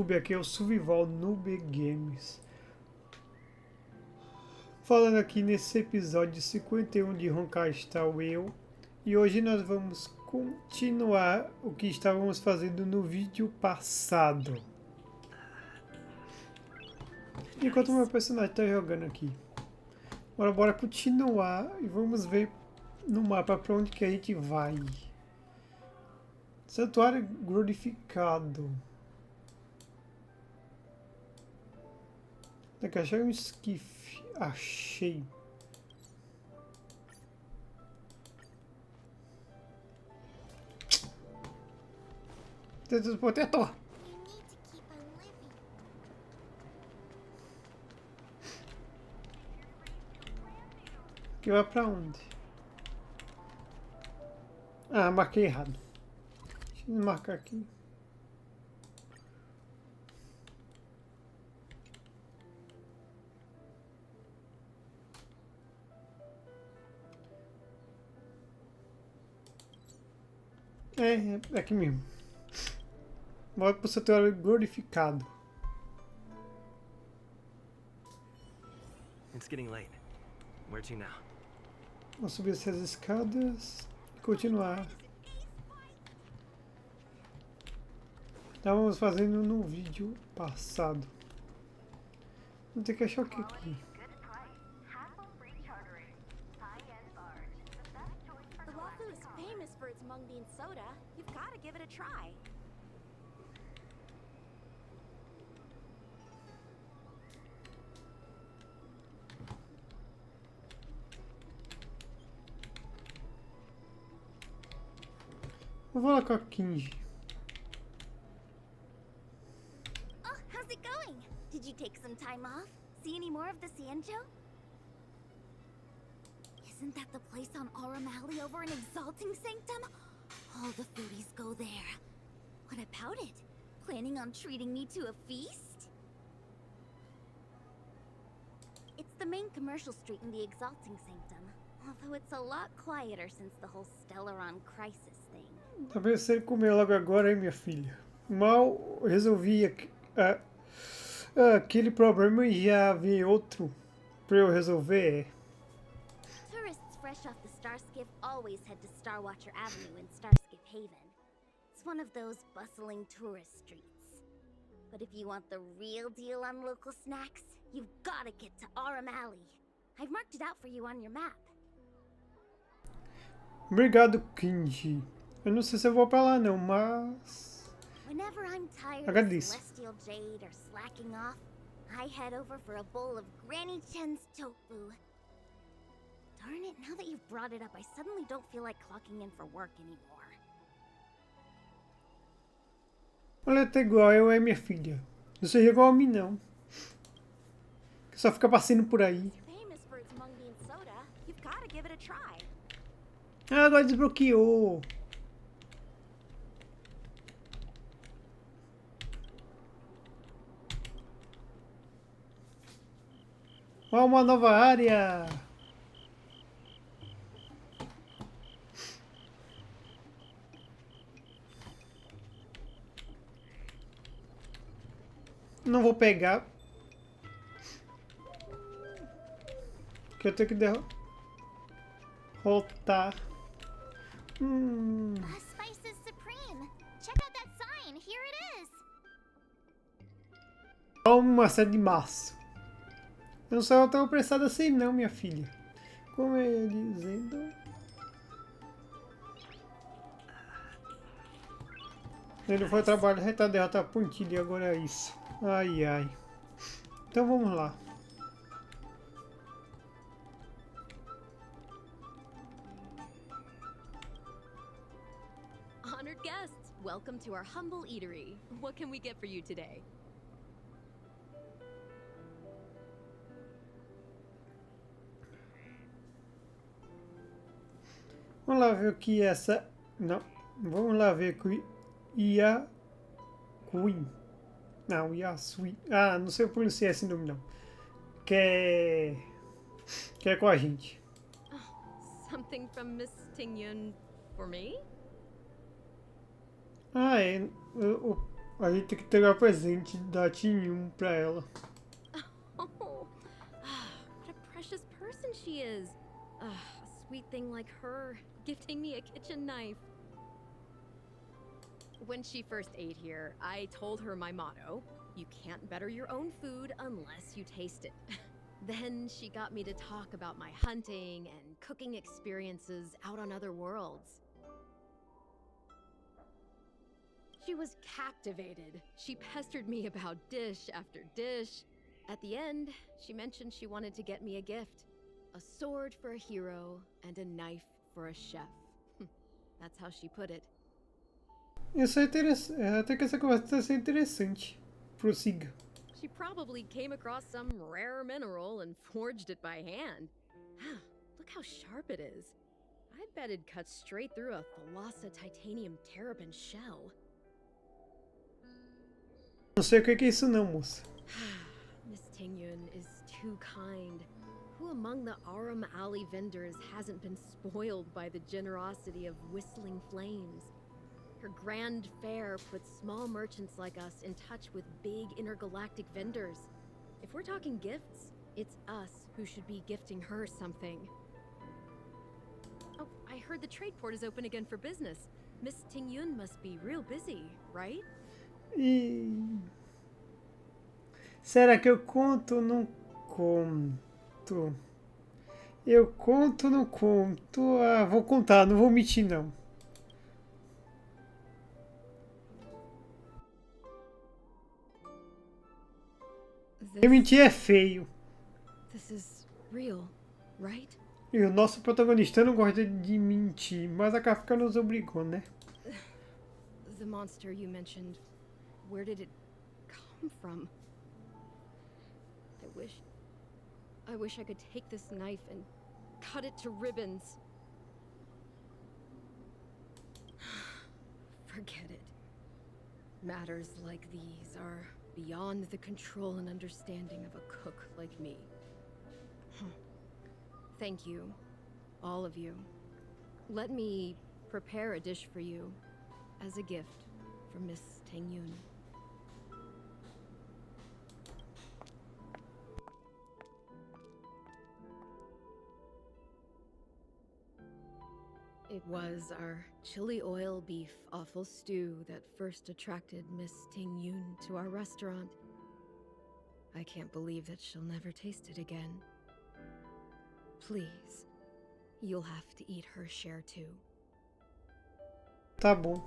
Aqui é o Survival Noob Games. Falando aqui nesse episódio 51 de Honkai está eu. E hoje nós vamos continuar o que estávamos fazendo no vídeo passado. Enquanto o meu personagem está jogando aqui. Agora bora continuar e vamos ver no mapa para onde que a gente vai. Santuário glorificado. Daqui achei um esquife. Achei. Protetor. Que vai pra onde? Ah, marquei errado. Deixa eu marcar aqui. É aqui mesmo. Volta pro santuário glorificado. It's getting late. Where to now? Vou subir essas escadas e continuar. Estávamos fazendo no vídeo passado. Vou ter que achar o que aqui. The Wafu is famous for its mung bean soda. You've got to give it a try. Vou falar com a Kinji. Oh, how's it going? Did you take some time off? See any more of the Sanjo? Isn't that the place on Aurum Alley over in Exalting Sanctum? All the foodies go there. What about it? Planning on treating me to a feast? It's the main commercial street in the Exalting Sanctum, although it's a lot quieter since the whole Stellaron crisis thing. Talvez você comeu logo agora, hein, minha filha? Mal resolvi aquele problema e já vi outro pra eu resolver. Tourists fresh off the Starskiff always head to Starwatcher Avenue in Starskiff Haven. It's one of those bustling tourist streets. But if you want the real deal on local snacks, you've got to get to Aurum Alley. I've marked it out for you on your map. Obrigado, Kinji. Eu não sei se eu vou pra lá não, mas... Whenever I'm tired of agradeço. Celestial Jade or slacking off, I head over for a bowl of Granny Chen's tofu. Darn it, now that you've brought it up, I suddenly don't feel like clocking in for work anymore. Olha, tá igual eu, minha filha. Não seja igual a mim, não. Que só fica passando por aí. Famous for its mung bean soda, you've got to give it a try. Ah, agora desbloqueou. Ó, uma nova área. Não vou pegar. Que eu tenho que derrotar. Spice is supreme. Check out that sign. Here it is. Ó, uma série de março. Eu não sou tão apressado assim não, minha filha. Como eu ia dizendo... Ele foi trabalhar, já tá derrotar a pontilha, agora é isso. Ai, ai. Então vamos lá. Honored guests, welcome to our humble eatery. What can we get for you today? Vamos lá ver o que essa... Não. Vamos lá ver o que Queen. Não, Yasui. Ah, não sei pronunciar esse nome não. Que é com a gente. Something from Miss Tingyun for me? Ah, é. A gente tem que entregar presente da Tinhum pra ela. Oh, what a precious person she is. A sweet thing like her, gifting me a kitchen knife. When she first ate here, I told her my motto: you can't better your own food unless you taste it. Then she got me to talk about my hunting and cooking experiences out on other worlds. She was captivated. She pestered me about dish after dish. At the end, she mentioned she wanted to get me a gift. A sword for a hero and a knife for a chef. That's how she put it. Isso é interessante. Até que essa conversa está sendo interessante. Prossiga. She probably came across some rare mineral and forged it by hand. Look how sharp it is. I bet it'd cut straight through a Thalassa titanium terrapin shell. Não sei o que é isso não, moça. Miss Tingyun is too kind. Who among the Aram Alley vendors hasn't been spoiled by the generosity of Whistling Flames? Her grand fare puts small merchants like us in touch with big intergalactic vendors. If we're talking gifts, it's us who should be gifting her something. Oh, I heard the trade port is open again for business. Miss Tingyun must be real busy, right? Será que eu conto ou não conto? Eu conto ou não conto? Ah, vou contar, não vou mentir não. Eu mentir é feio. This is real, right? E o nosso protagonista não gosta de mentir, mas a Kafka nos obrigou, né? The monster you mentioned, where did it come from? I wish I could take this knife and cut it to ribbons. Forget it. Matters like these are beyond the control and understanding of a cook like me. Thank you, all of you. Let me prepare a dish for you as a gift from Miss Tingyun. It was our chili oil beef offal stew that first attracted Miss Tingyun to our restaurant. I can't believe that she'll never taste it again. Please, you'll have to eat her share too. Tá bom.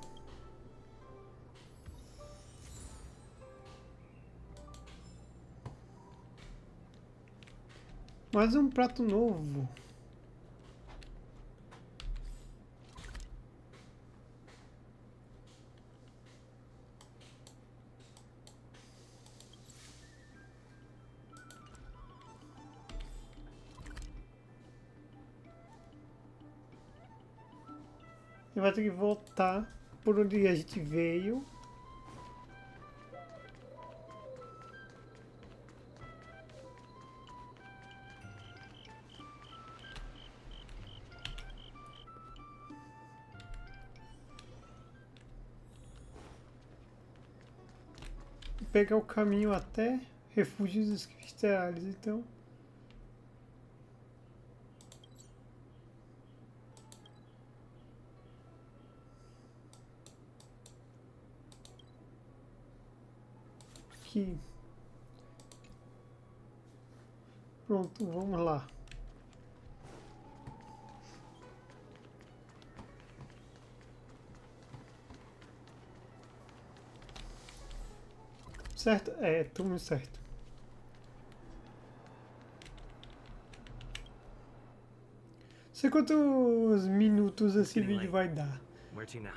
Mais um prato novo. E vai ter que voltar por onde a gente veio. Pegar o caminho até refúgios dos cristais, então. Aqui. Pronto, vamos lá. Certo? É, tudo certo. Não sei quantos minutos esse vídeo vai dar. Where to now?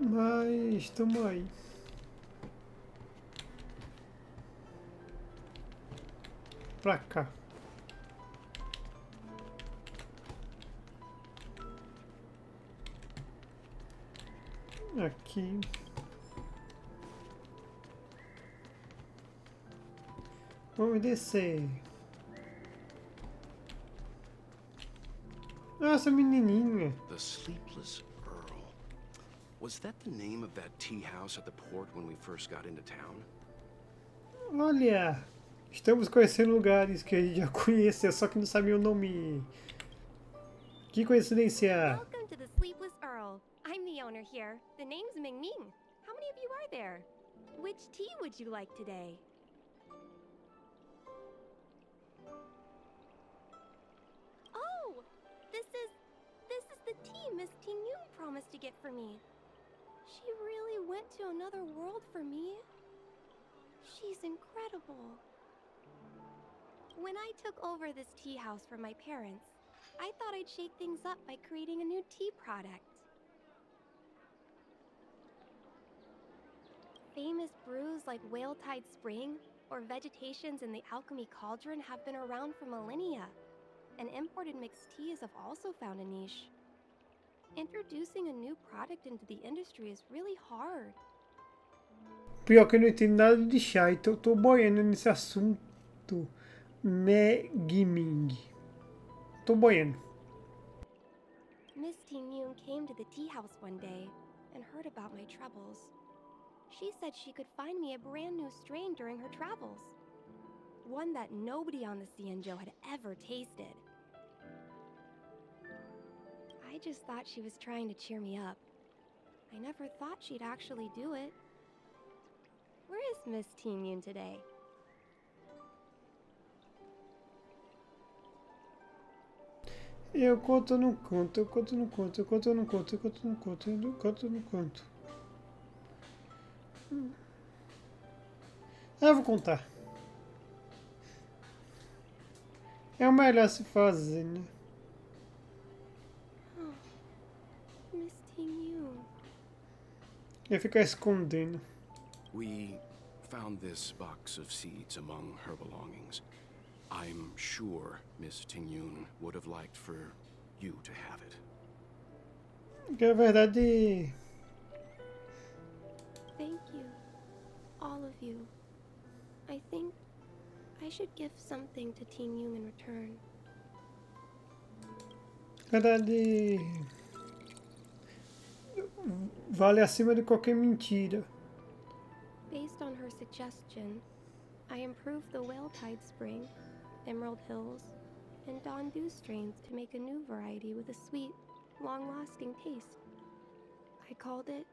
Mas estamos aí. Pra cá. Aqui. Vamos descer. Nossa, menininha. The sleepless Earl. Was that the name of that tea house at the port when we first got into town? Olha, estamos conhecendo lugares que a gente já conheceu, só que não sabia o nome. Que coincidência! Welcome to the Sleepless Earl. I'm the owner here. The name's Ming Ming. How many of you are there? Which tea would you like today? Oh, this is the tea Miss Ting Yun promised to get for me. She really went to another world for me. She's incredible. When I took over this tea house from my parents, I thought I'd shake things up by creating a new tea product. Famous brews like Whale Tide Spring or vegetations in the Alchemy Cauldron have been around for millennia, and imported mixed teas have also found a niche. Introducing a new product into the industry is really hard. Pior que eu não entendo nada de chá, então eu tô boiando nesse assunto. Gaming. Tô boiando. Miss Ting Yun came to the tea house one day and heard about my troubles. She said she could find me a brand new strain during her travels. One that nobody on the Cianzhou had ever tasted. I just thought she was trying to cheer me up. I never thought she'd actually do it. Where is Miss Ting Yun today? Eu conto ou não conto, eu conto ou não conto, eu conto ou não conto, eu conto ou não conto, eu conto ou não conto. Eu vou contar. É o melhor se fazer, né? Miss Ting Yun. Eu ficar escondendo. We found this box of seeds among her belongings. I'm sure Miss Ting Yun would have liked for you to have it. Que é verdade. Thank you. All of you. I think I should give something to Ting Yun in return. Verdade. Vale acima de qualquer mentira. Based on her suggestion, I improved the Whale Tide Spring, Emerald Hills, and Dawn Dew strains to make a new variety with a sweet, long-lasting taste. I called it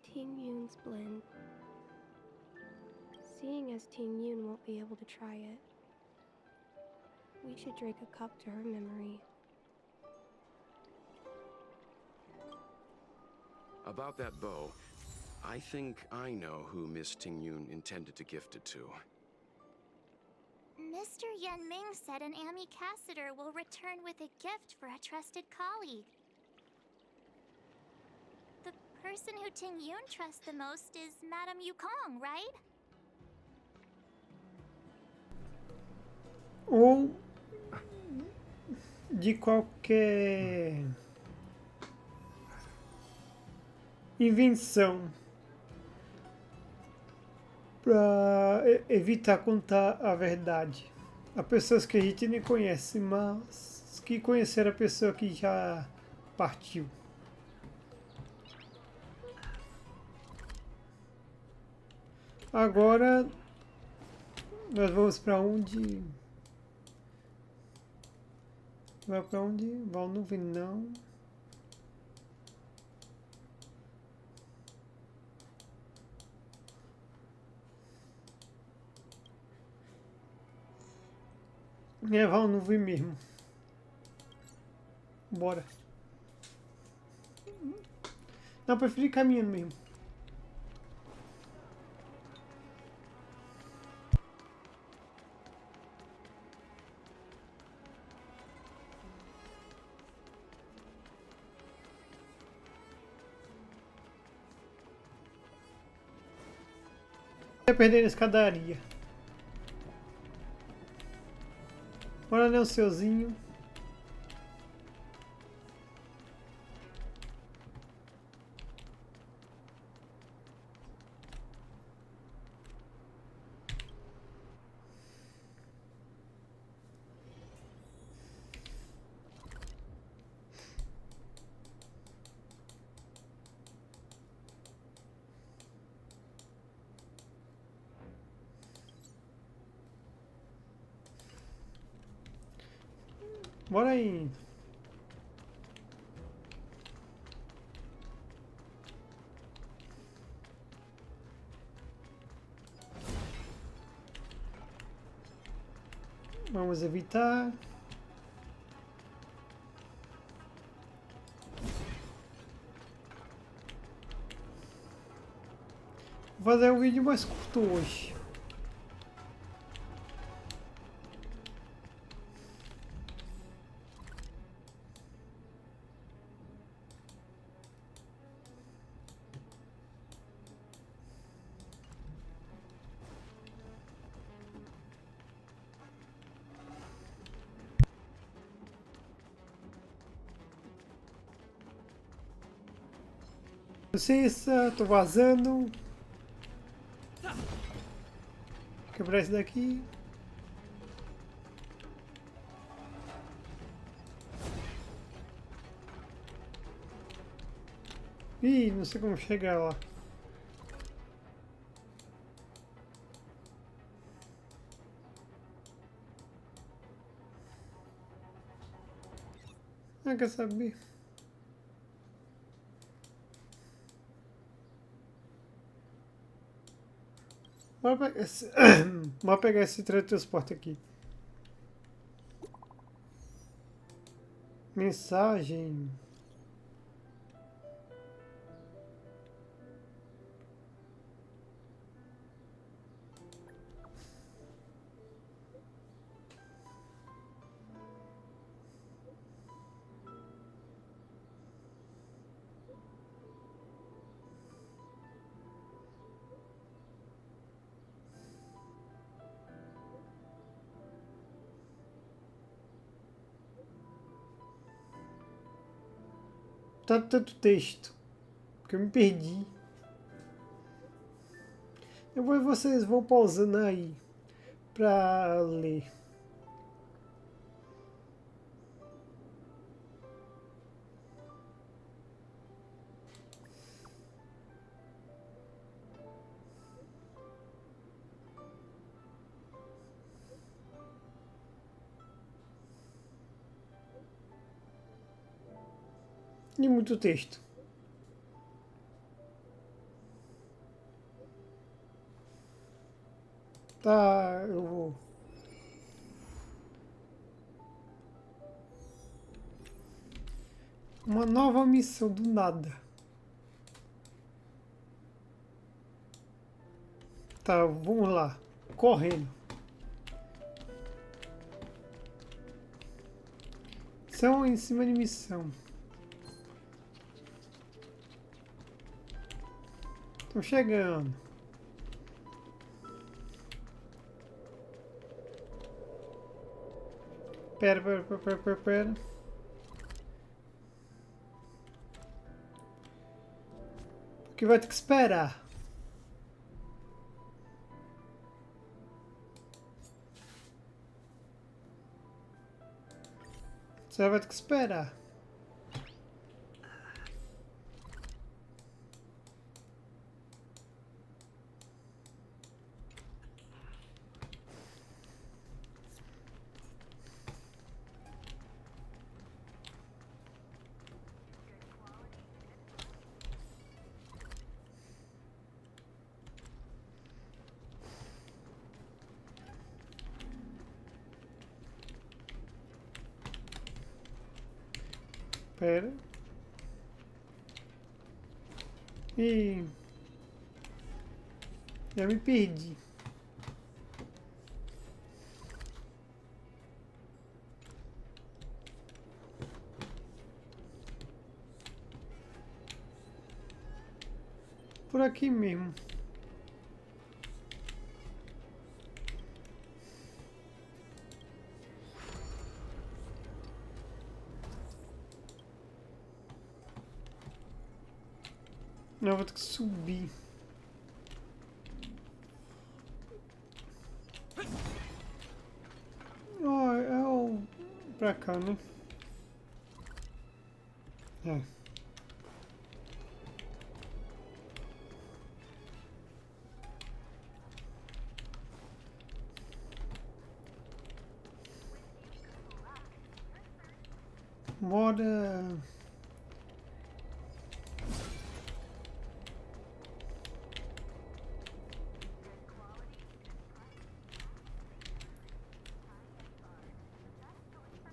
Ting Yun's Blend. Seeing as Ting Yun won't be able to try it, we should drink a cup to her memory. About that bow, I think I know who Miss Ting Yun intended to gift it to. Mr. Yan Ming said an ambassador will return with a gift for a trusted colleague. The person who Ting Yun trusts the most is Madame Wukong, right? Ou de qualquer invenção para evitar contar a verdade a pessoas que a gente nem conhece, mas que conheceram a pessoa que já partiu. Agora nós vamos para onde? Vai para onde? Vai nuvem não. É, vai nuvem mesmo. Bora. Não, preferi caminhando mesmo. Ia perder a escadaria. Bora, né, o seuzinho. Bora aí. Vamos evitar. Vou fazer um vídeo mais curto hoje. Licença, tô vazando. Quebrar esse daqui. Ih, não sei como chegar lá. Ah, quer saber? Bora pegar esse teletransporte aqui. Mensagem. Tá tanto texto que eu me perdi. Depois vocês vão pausando aí pra ler. E muito texto. Tá, eu vou. Uma nova missão do nada. Tá, vamos lá. Correndo. Missão em cima de missão. Tô chegando. Pera. Porque vai ter que esperar. Você vai ter que esperar. Pera. E já me perdi. Por aqui mesmo. Não, vou ter que subir. Oh, é o... pra cá, né? É. Bora.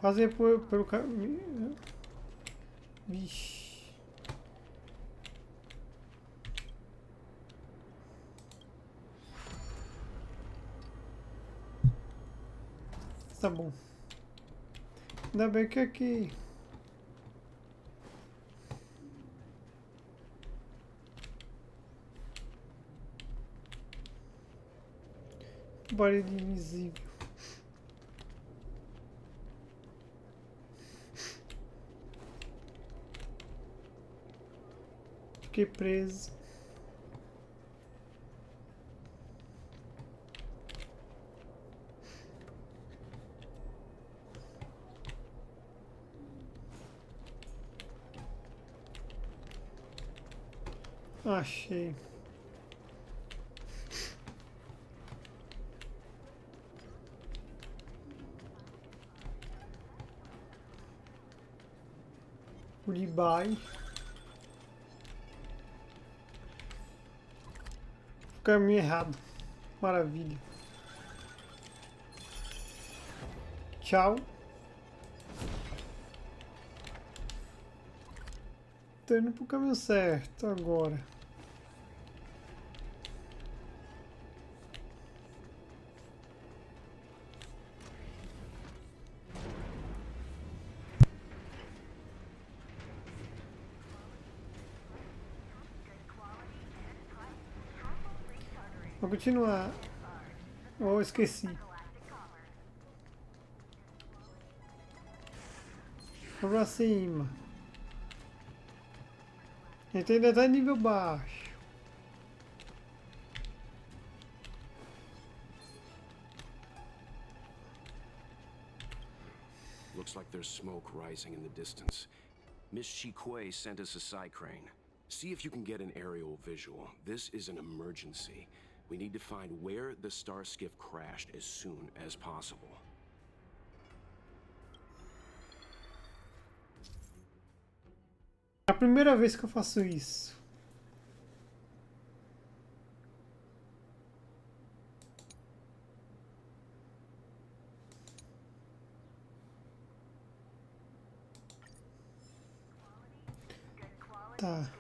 Fazer pelo caminho. Vixe. Tá bom. Ainda bem que aqui. Parede invisível. Fiquei preso. Achei. Goodbye. Caminho errado. Maravilha. Tchau. Tô indo pro caminho certo agora. Vou continuar. Oh, esqueci. Vamos pra cima. A gente ainda tá em nível baixo. Looks like there's smoke rising in the distance. Miss Shikue sent us a side crane. See if you can get an aerial visual. This is an emergency. We need to find where the star skiff crashed as soon as possible. É a primeira vez que eu faço isso. Tá.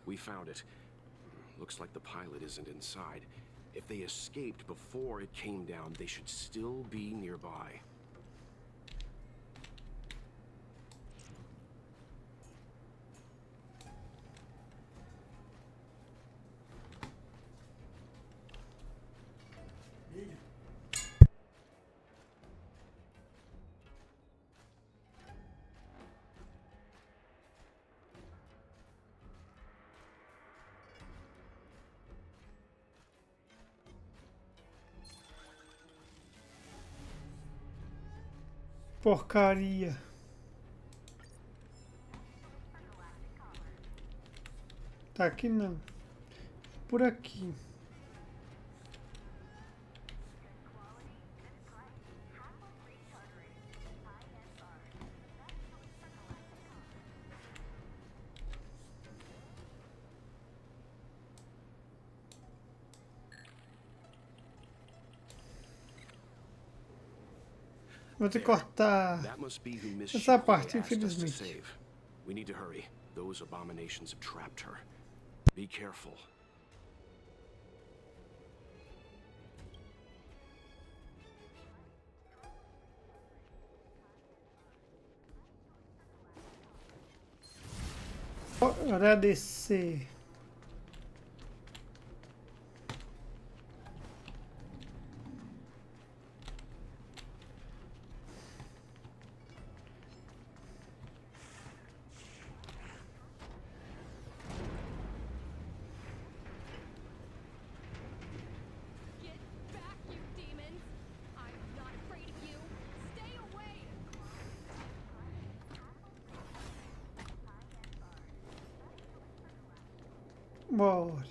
We found it. Looks like the pilot isn't inside. If they escaped before it came down, they should still be nearby. Porcaria. Tá aqui não. Por aqui. Vou ter que cortar That must be who Miss essa Shikue parte, asked us to infelizmente. save. We need to hurry. Those abominations have trapped her. Be careful. Agradecer. Get back, you demons! I'm not afraid of you. Stay away! Bora.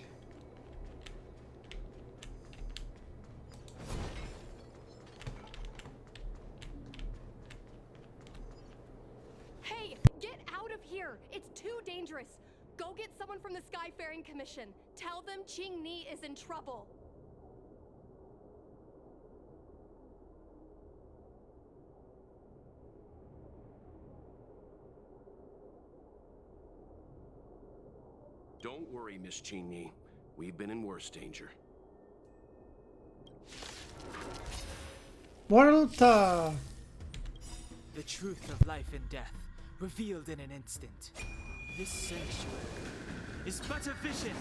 here. It's too dangerous. Go get someone from the Skyfaring Commission. Tell them Qing Ni is in trouble. Don't worry, Miss Cheney. We've been in worse danger. Bora lutar! The truth of life and death, revealed in an instant. This sanctuary is but a vision.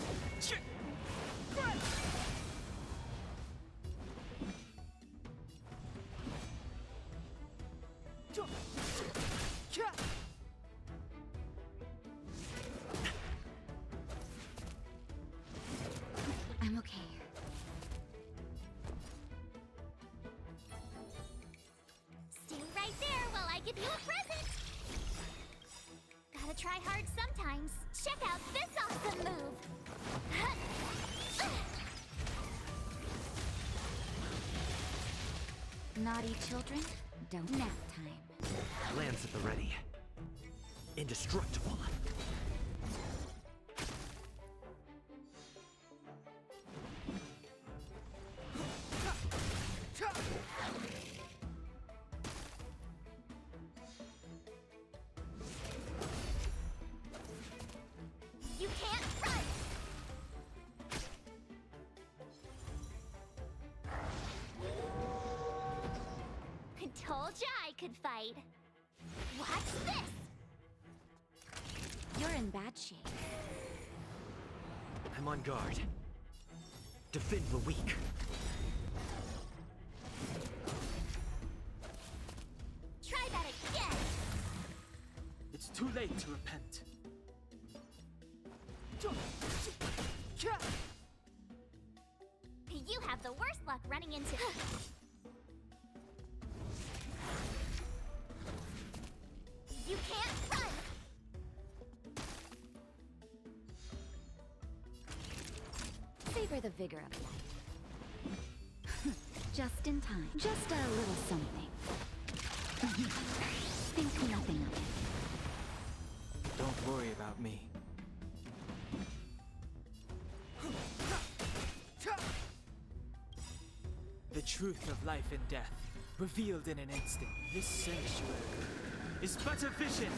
I'm okay. Stay right there while I give you a present! Gotta try hard sometimes. Check out this awesome move! Naughty children, don't nap time. Lance at the ready. Indestructible. You can't run! I told ya I could fight. Watch this! You're in bad shape. I'm on guard. Defend the weak. Try that again! It's too late to repent. You have the worst luck running into... You can't run! Savor the vigor of life. Just in time. Just a little something. Think nothing of it. Don't worry about me. The truth of life and death, revealed in an instant. This sanctuary is but a vision.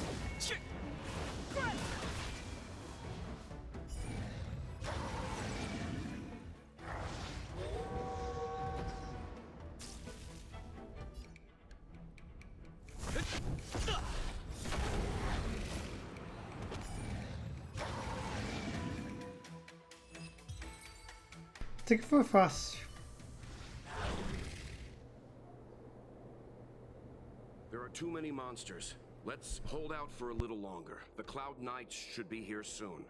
Até que foi fácil. There are too many monsters. Let's hold out for a little longer. The Cloud Knights should be here soon.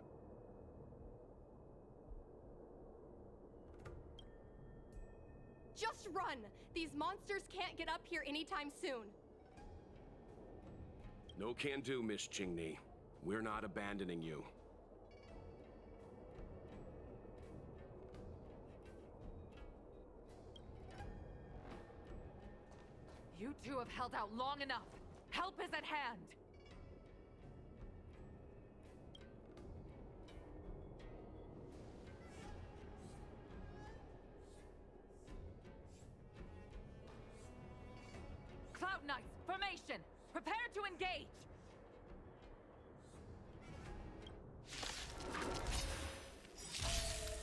Just run! These monsters can't get up here anytime soon. No can do, Miss Qingni. We're not abandoning you. You two have held out long enough. Help is at hand. Cloud Knights, formation! Prepare to engage!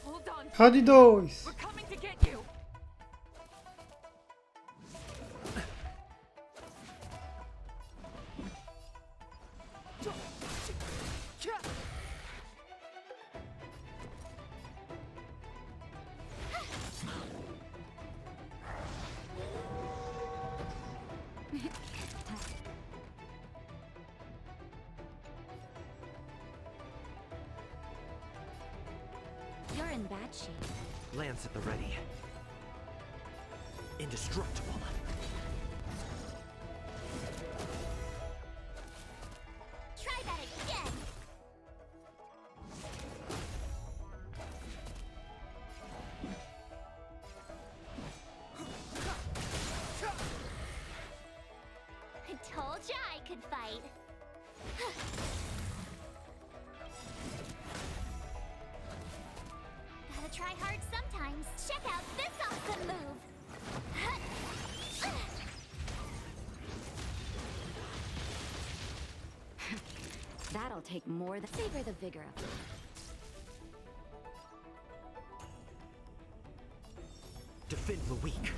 Hold on. Round 2. We're coming to get you! You're in bad shape. Lance at the ready. Indestructible. Try that again! I told ya I could fight. Gotta try hard sometimes. Check out this awesome move! That'll take more than savor the vigor of it. Defend the weak.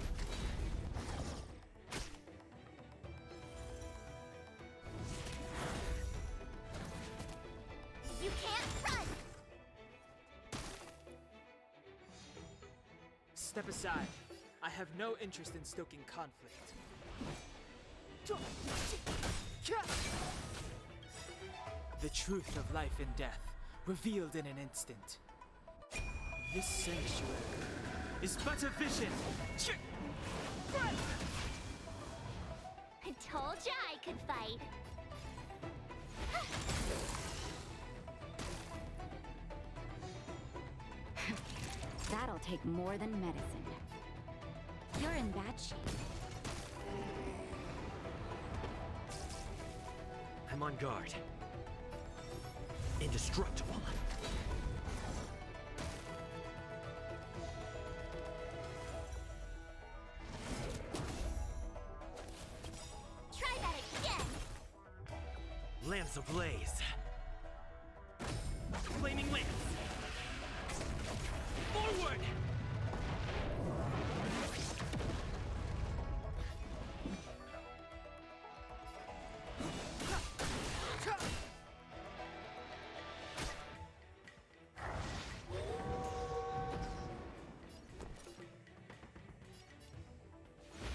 You can't run! Step aside. I have no interest in stoking conflict. The truth of life and death, revealed in an instant. This sanctuary is but a vision! I told ya I could fight! That'll take more than medicine. You're in bad shape. I'm on guard. Indestructible. Try that again! Lance ablaze. Flaming lance. Forward!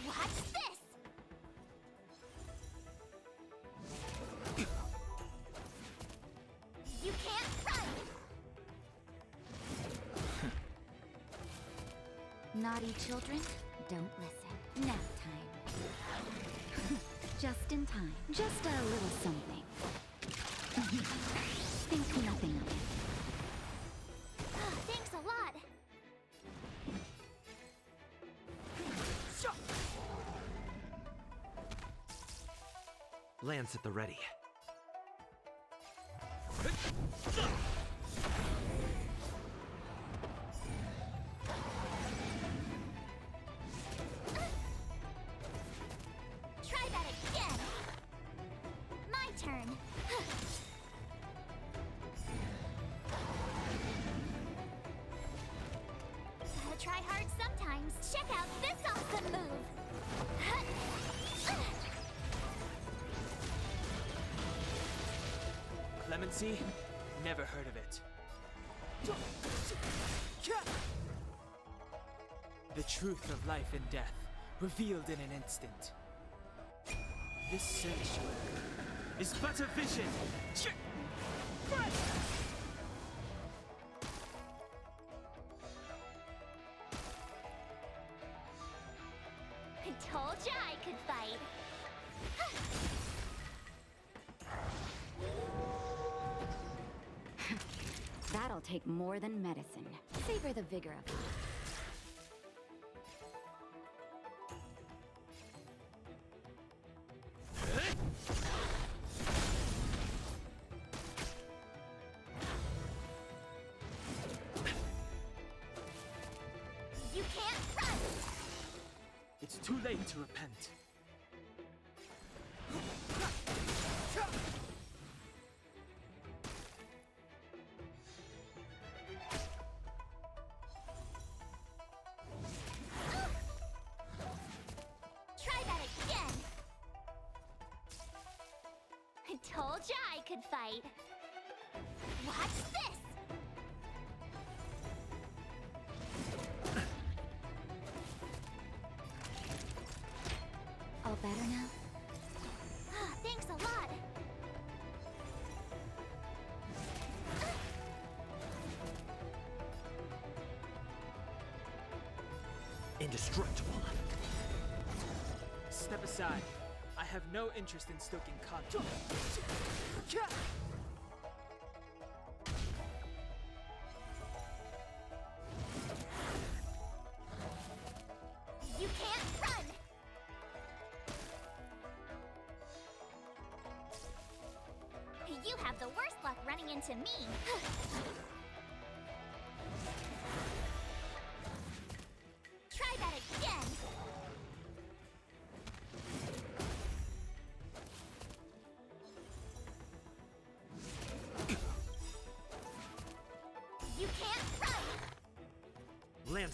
Watch this! You can't run! Naughty children, don't listen. Nap time. Just in time. Just a little something. Think nothing of it. Thanks a lot! Lance at the ready. Try that again! My turn! Gotta try hard sometimes. Check out this awesome move! Clemency? Never heard of it. The truth of life and death, revealed in an instant. This sanctuary is but a vision! I told ya I could fight! That'll take more than medicine. Savor the vigor of it. You can't run! It's too late to repent. Try that again! I told ya I could fight! Watch this! All better now? Thanks a lot! Indestructible. Step aside. I have no interest in stoking conflict. You can't run! You have the worst luck running into me!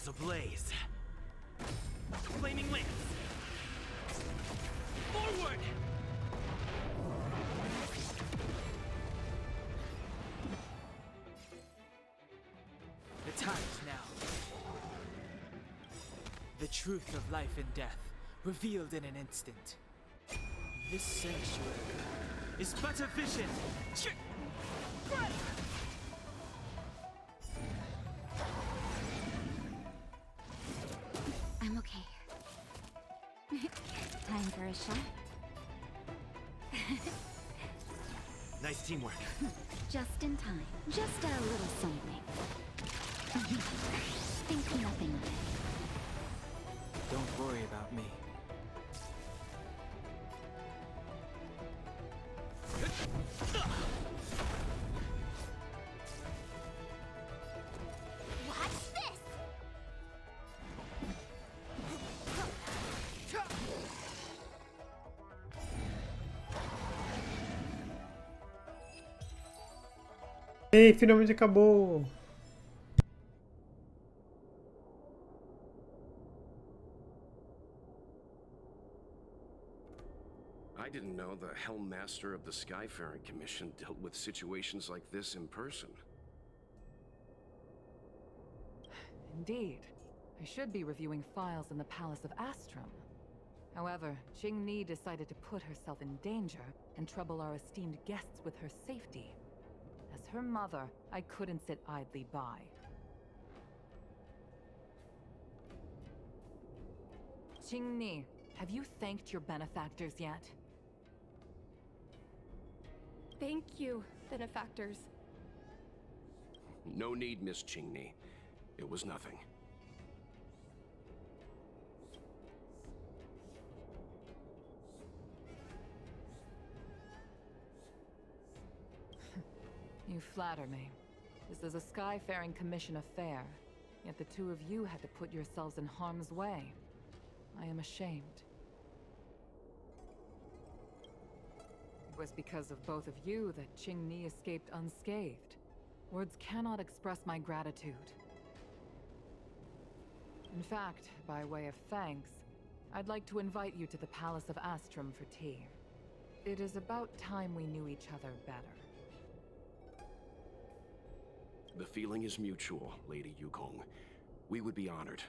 Stars ablaze. Flaming lance. Forward! The time is now. The truth of life and death, revealed in an instant. This sanctuary is but a vision. I'm okay. Time for a shot. Nice teamwork. Just in time. Just a little something. Think nothing of it. Don't worry about me. Watch this! Ei, finalmente acabou! I didn't know the Helm Master of the Skyfaring Commission dealt with situations like this in person. Indeed. I should be reviewing files in the Palace of Astrum. However, Qing decided to put herself in danger and trouble our esteemed guests with her safety. As her mother, I couldn't sit idly by. Qing, have you thanked your benefactors yet? Thank you, benefactors. No need, Miss Qingni. It was nothing. You flatter me. This is a Skyfaring Commission affair, yet the two of you had to put yourselves in harm's way. I am ashamed. It was because of both of you that Qing escaped unscathed. Words cannot express my gratitude. In fact, by way of thanks, I'd like to invite you to the Palace of Astrum for tea. It is about time we knew each other better. The feeling is mutual, Lady Wukong. We would be honored.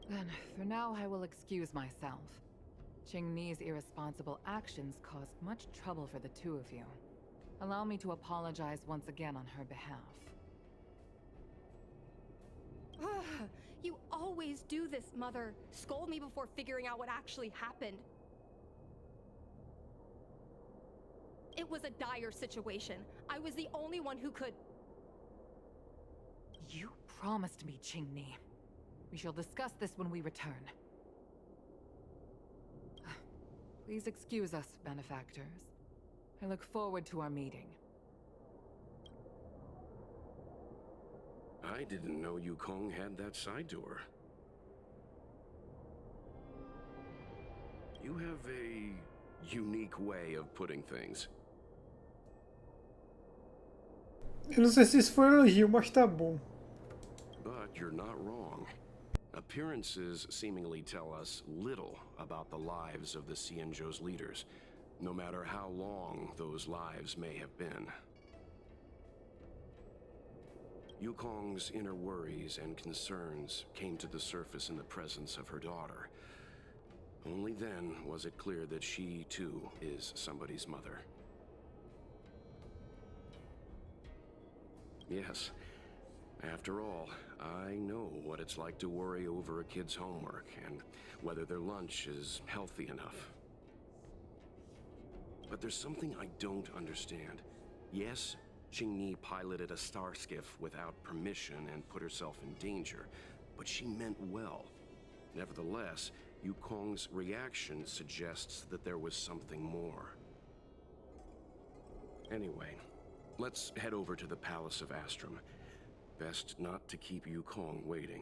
Then, for now, I will excuse myself. Qing irresponsible actions caused much trouble for the two of you. Allow me to apologize once again on her behalf. Ugh, you always do this, Mother. Scold me before figuring out what actually happened. It was a dire situation. I was the only one who could... You promised me, Qing. We shall discuss this when we return. Please excuse us, benefactors. I look forward to our meeting. I didn't know Wukong had that side to her. You have a unique way of putting things. Eu não sei se isso foi elogio, mas tá bom. But you're not wrong. Appearances seemingly tell us little about the lives of the Xianzhou's leaders, no matter how long those lives may have been. Wukong's inner worries and concerns came to the surface in the presence of her daughter. Only then was it clear that she, too, is somebody's mother. Yes. After all, I know what it's like to worry over a kid's homework and whether their lunch is healthy enough. But there's something I don't understand. Yes, Qing piloted a star skiff without permission and put herself in danger, but she meant well. Nevertheless, Wukong's reaction suggests that there was something more. Anyway, let's head over to the Palace of Astrum. Best not to keep Wukong waiting.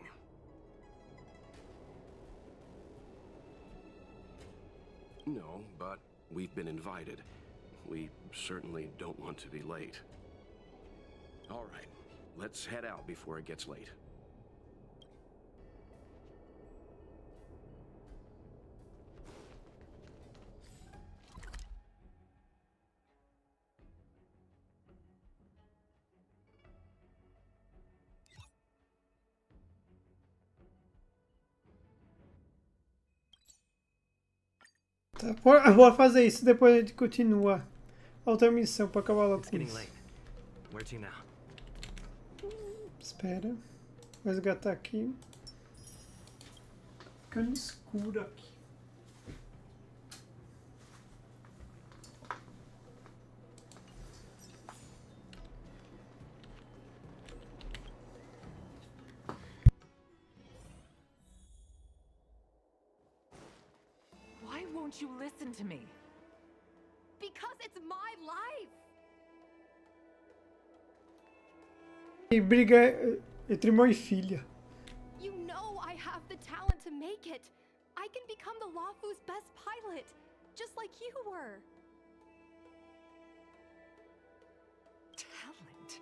No, but we've been invited. We certainly don't want to be late. All right, let's head out before it gets late. Tá, bora fazer isso, depois a gente continua. Outra missão pra acabar logo It's com getting isso. late. Where to now? Espera. Vou resgatar aqui. Ficando escuro aqui. Why won't you listen to me? Because it's my life! E briga entre mãe e filha. You know I have the talent to make it. I can become the Lafu's best pilot, just like you were. Talent?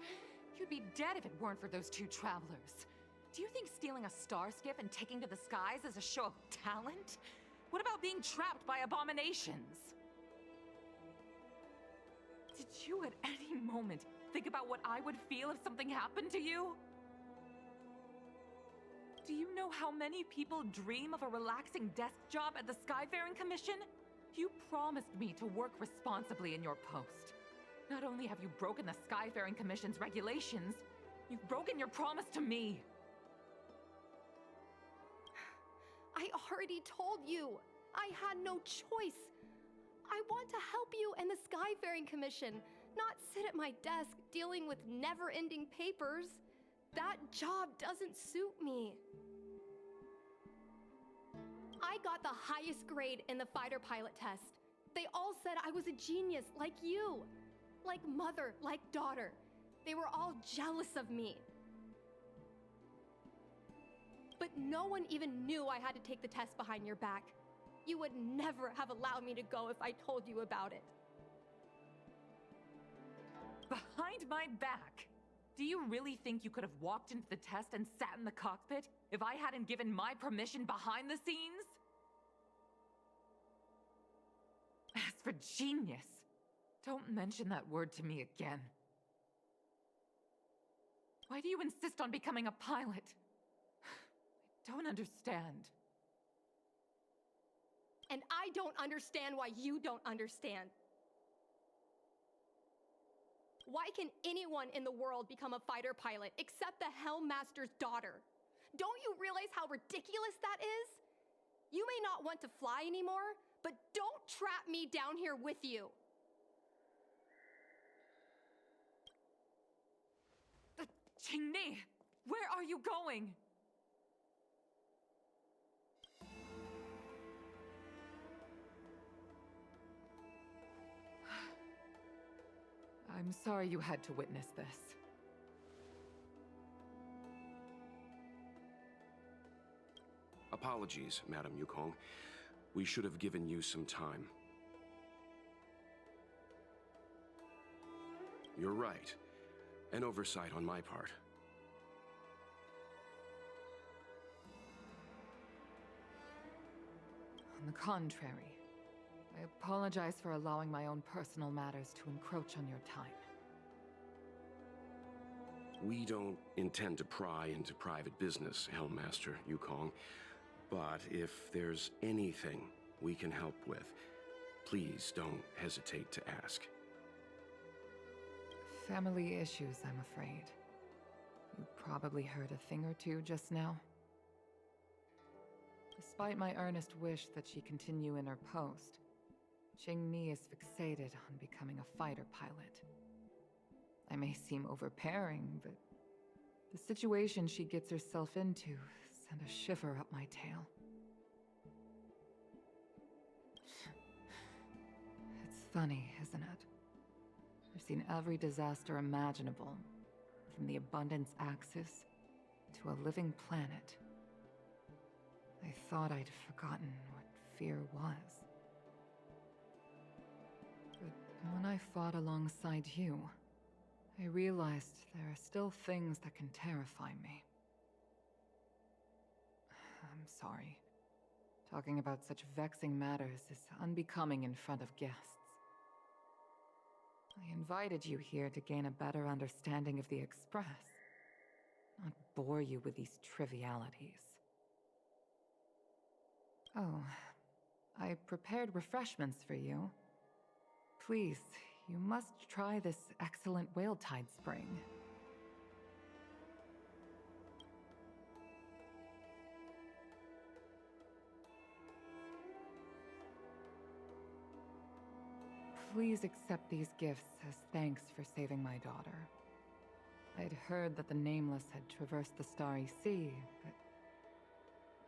You'd be dead if it weren't for those two travelers. Do you think stealing a star skiff and taking to the skies is a show of talent? What about being trapped by abominations? Did you at any moment think about what I would feel if something happened to you? Do you know how many people dream of a relaxing desk job at the Skyfaring Commission? You promised me to work responsibly in your post. Not only have you broken the Skyfaring Commission's regulations, you've broken your promise to me. I already told you. I had no choice. I want to help you and the Skyfaring Commission, not sit at my desk dealing with never-ending papers. That job doesn't suit me. I got the highest grade in the fighter pilot test. They all said I was a genius, like you. Like mother, like daughter. They were all jealous of me. But no one even knew I had to take the test behind your back. You would never have allowed me to go if I told you about it. Behind my back? Do you really think you could have walked into the test and sat in the cockpit if I hadn't given my permission behind the scenes? As for genius, don't mention that word to me again. Why do you insist on becoming a pilot? I don't understand. And I don't understand why you don't understand. Why can anyone in the world become a fighter pilot except the Helmmaster's daughter? Don't you realize how ridiculous that is? You may not want to fly anymore, but don't trap me down here with you. Qingni, where are you going? I'm sorry you had to witness this. Apologies, Madam Wukong. We should have given you some time. You're right. An oversight on my part. On the contrary, I apologize for allowing my own personal matters to encroach on your time. We don't intend to pry into private business, Helmmaster Wukong. But if there's anything we can help with, please don't hesitate to ask. Family issues, I'm afraid. You probably heard a thing or two just now. Despite my earnest wish that she continue in her post, Qingni is fixated on becoming a fighter pilot. I may seem overbearing, but the situation she gets herself into sent a shiver up my tail. It's funny, isn't it? I've seen every disaster imaginable, from the abundance axis to a living planet. I thought I'd forgotten what fear was. But when I fought alongside you, I realized there are still things that can terrify me. I'm sorry. Talking about such vexing matters is unbecoming in front of guests. I invited you here to gain a better understanding of the Express, not bore you with these trivialities. Oh, I prepared refreshments for you. Please, you must try this excellent whale tide spring. Please accept these gifts as thanks for saving my daughter. I'd heard that the Nameless had traversed the Starry Sea, but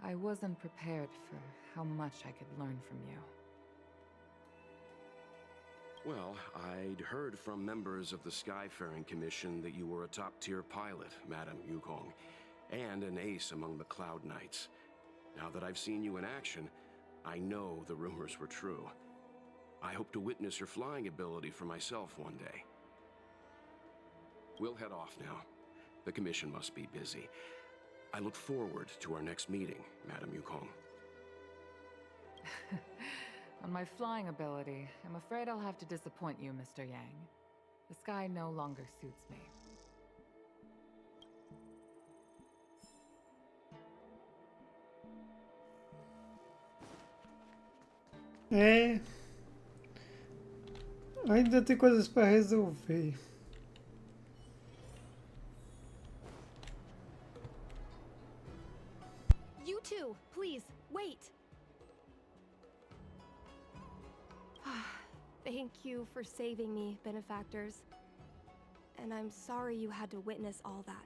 I wasn't prepared for how much I could learn from you. Well, I'd heard from members of the Skyfaring Commission that you were a top-tier pilot, Madam Wukong, and an ace among the Cloud Knights. Now that I've seen you in action, I know the rumors were true. I hope to witness your flying ability for myself one day. We'll head off now. The Commission must be busy. I look forward to our next meeting, Madam Wukong. On my flying ability, I'm afraid I'll have to disappoint you, Mr. Yang. The sky no longer suits me. É. Ainda tem coisas para resolver. You too, please, wait. Thank you for saving me, benefactors. And I'm sorry you had to witness all that.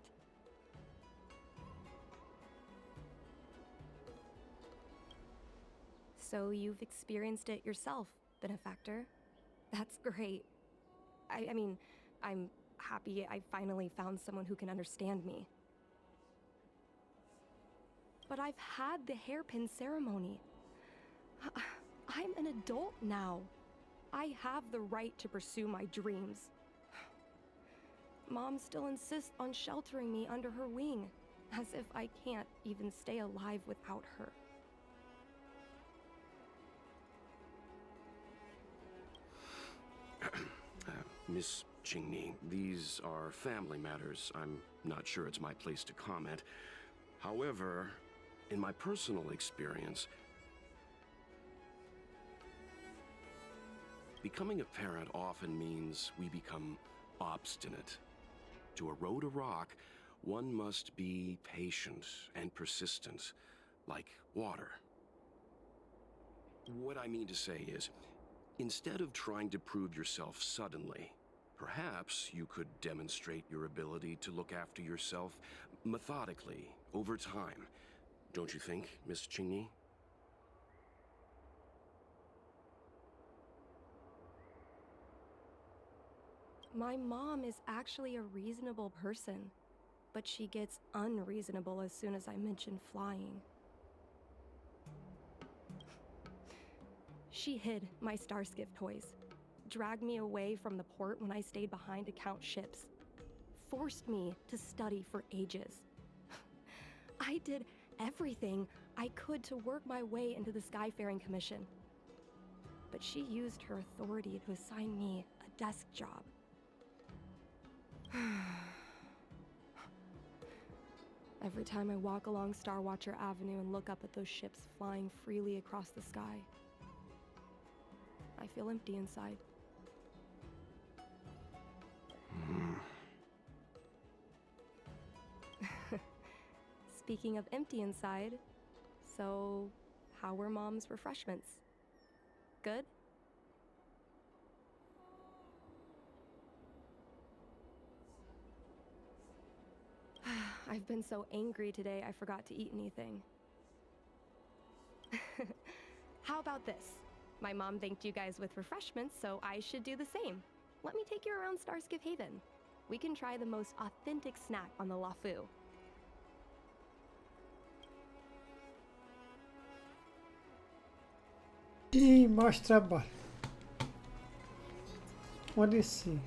So you've experienced it yourself, benefactor. That's great. I mean, I'm happy I finally found someone who can understand me. But I've had the hairpin ceremony. I'm an adult now. I have the right to pursue my dreams. Mom still insists on sheltering me under her wing, as if I can't even stay alive without her. Miss Qingni, these are family matters. I'm not sure it's my place to comment. However, in my personal experience, becoming a parent often means we become obstinate. To erode a rock, one must be patient and persistent, like water. What I mean to say is, instead of trying to prove yourself suddenly, perhaps you could demonstrate your ability to look after yourself methodically, over time. Don't you think, Miss Qingni? My mom is actually a reasonable person, but she gets unreasonable as soon as I mention flying. She hid my Starskiff toys, dragged me away from the port when I stayed behind to count ships, forced me to study for ages. I did everything I could to work my way into the Skyfaring Commission. But she used her authority to assign me a desk job. Every time I walk along Star Watcher Avenue and look up at those ships flying freely across the sky, I feel empty inside. Speaking of empty inside, so how were Mom's refreshments? Good? I've been so angry today I forgot to eat anything. How about this? My mom thanked you guys with refreshments, so I should do the same. Let me take you around Starskiff Haven. We can try the most authentic snack on the Lafu. E mais trabalho. Pode ser.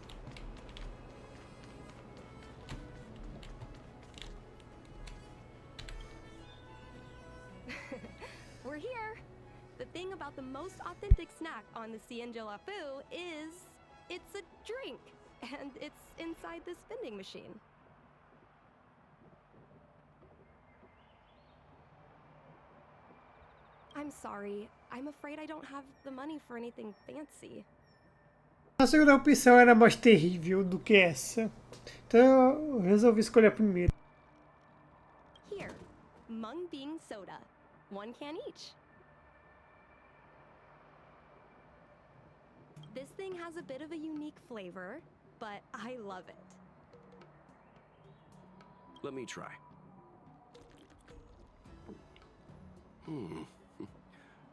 We're here. The thing about the most authentic snack on the Cienjo Lafu is it's a drink, and it's inside this vending machine. I'm sorry. I'm afraid I don't have the money for anything fancy. A segunda opção era mais terrível do que essa, então eu resolvi escolher a primeira. Here, mung bean soda. 1 can each. This thing has a bit of a unique flavor, but I love it. Let me try.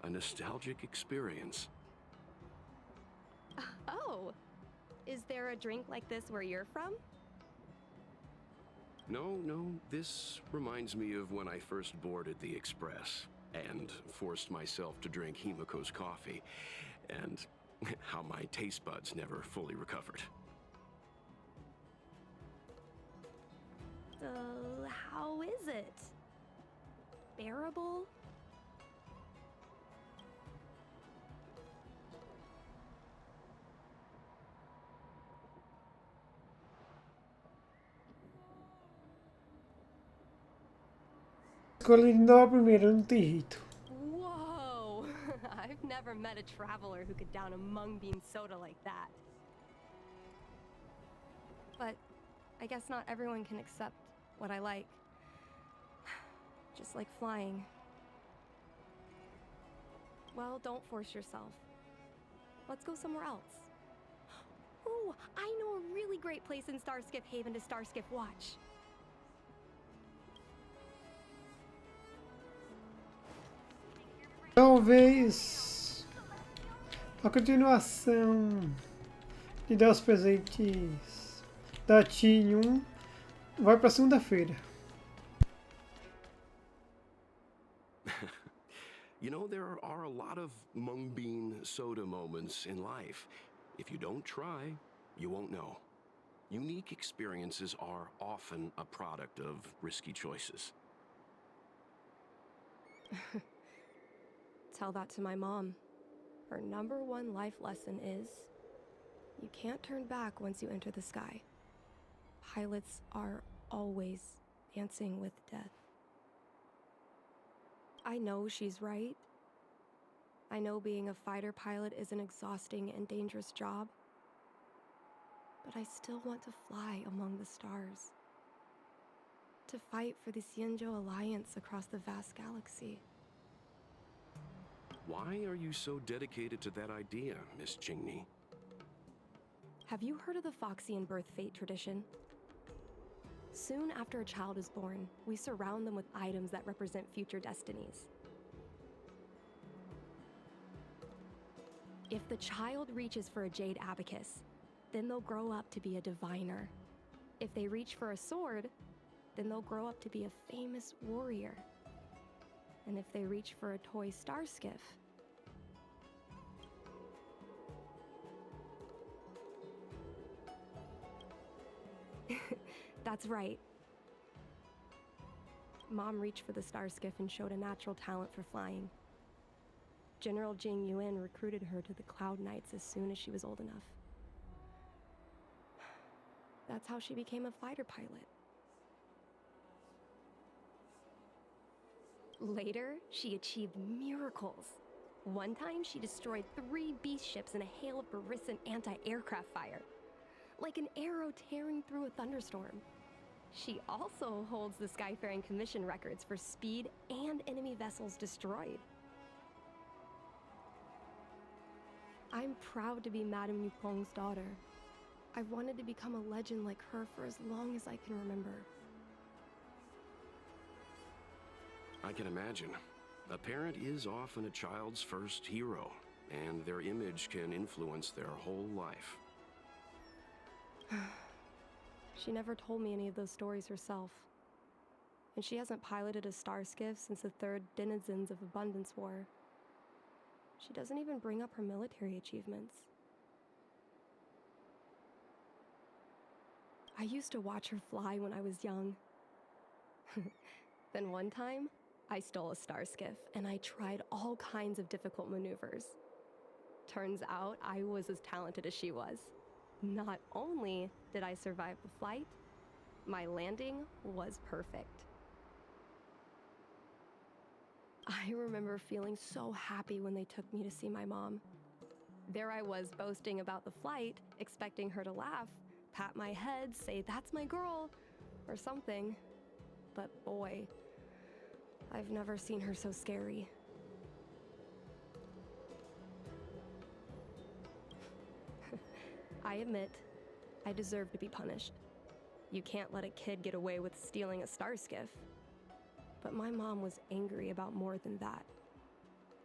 A nostalgic experience. Oh, is there a drink like this where you're from? No, this reminds me of when I first boarded the Express and forced myself to drink Himiko's coffee, and how my taste buds never fully recovered. How is it? Bearable? Escolhi de novo a primeira, não tem jeito. Whoa! I've never met a traveler who could down a mung bean soda like that. But I guess not everyone can accept what I like. Just like flying. Well, don't force yourself. Let's go somewhere else. Ooh, I know a really great place in Starskiff Haven to Starskiff watch. Talvez a continuação de dar os presentes da Team 1 vai para segunda-feira. You know, there are a lot of mung bean soda moments in life. If you don't try, you won't know. Unique experiences are often a product of risky choices. Tell that to my mom. Her #1 life lesson is, you can't turn back once you enter the sky. Pilots are always dancing with death. I know she's right. I know being a fighter pilot is an exhausting and dangerous job. But I still want to fly among the stars. To fight for the Xianzhou Alliance across the vast galaxy. Why are you so dedicated to that idea, Miss Jingni? Have you heard of the Foxian birth fate tradition? Soon after a child is born, we surround them with items that represent future destinies. If the child reaches for a jade abacus, then they'll grow up to be a diviner. If they reach for a sword, then they'll grow up to be a famous warrior. And if they reach for a toy star skiff, that's right. Mom reached for the star skiff and showed a natural talent for flying. General Jing Yuan recruited her to the Cloud Knights as soon as she was old enough. That's how she became a fighter pilot. Later, she achieved miracles. One time, she destroyed 3 beast ships in a hail of Barisan anti-aircraft fire, like an arrow tearing through a thunderstorm. She also holds the Skyfaring Commission records for speed and enemy vessels destroyed. I'm proud to be Madame Wukong's daughter. I've wanted to become a legend like her for as long as I can remember. I can imagine. A parent is often a child's first hero, and their image can influence their whole life. She never told me any of those stories herself. And she hasn't piloted a star skiff since the 3rd Denizens of Abundance War. She doesn't even bring up her military achievements. I used to watch her fly when I was young. Then one time, I stole a star skiff and I tried all kinds of difficult maneuvers. Turns out I was as talented as she was. Not only did I survive the flight, my landing was perfect. I remember feeling so happy when they took me to see my mom. There I was boasting about the flight, expecting her to laugh, pat my head, say, "That's my girl," or something. But boy, I've never seen her so scary. I admit, I deserve to be punished. You can't let a kid get away with stealing a star skiff. But my mom was angry about more than that.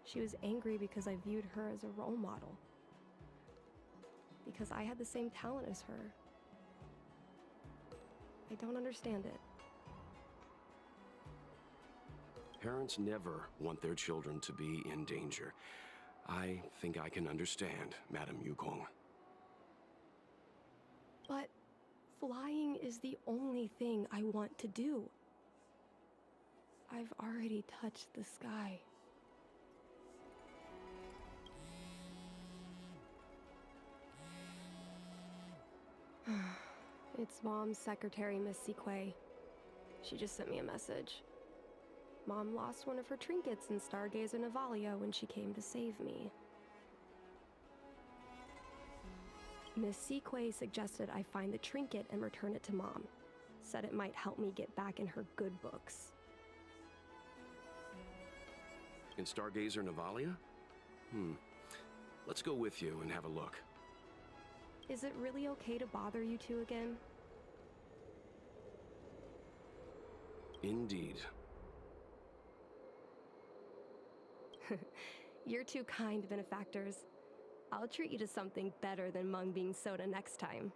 She was angry because I viewed her as a role model. Because I had the same talent as her. I don't understand it. Parents never want their children to be in danger. I think I can understand, Madam Wukong. But flying is the only thing I want to do. I've already touched the sky. It's Mom's secretary, Miss Sequay. She just sent me a message. Mom lost one of her trinkets in Stargazer Navalia when she came to save me. Miss Sequay suggested I find the trinket and return it to Mom. Said it might help me get back in her good books. In Stargazer Navalia? Let's go with you and have a look. Is it really okay to bother you two again? Indeed. You're two kind benefactors. I'll treat you to something better than mung bean soda next time.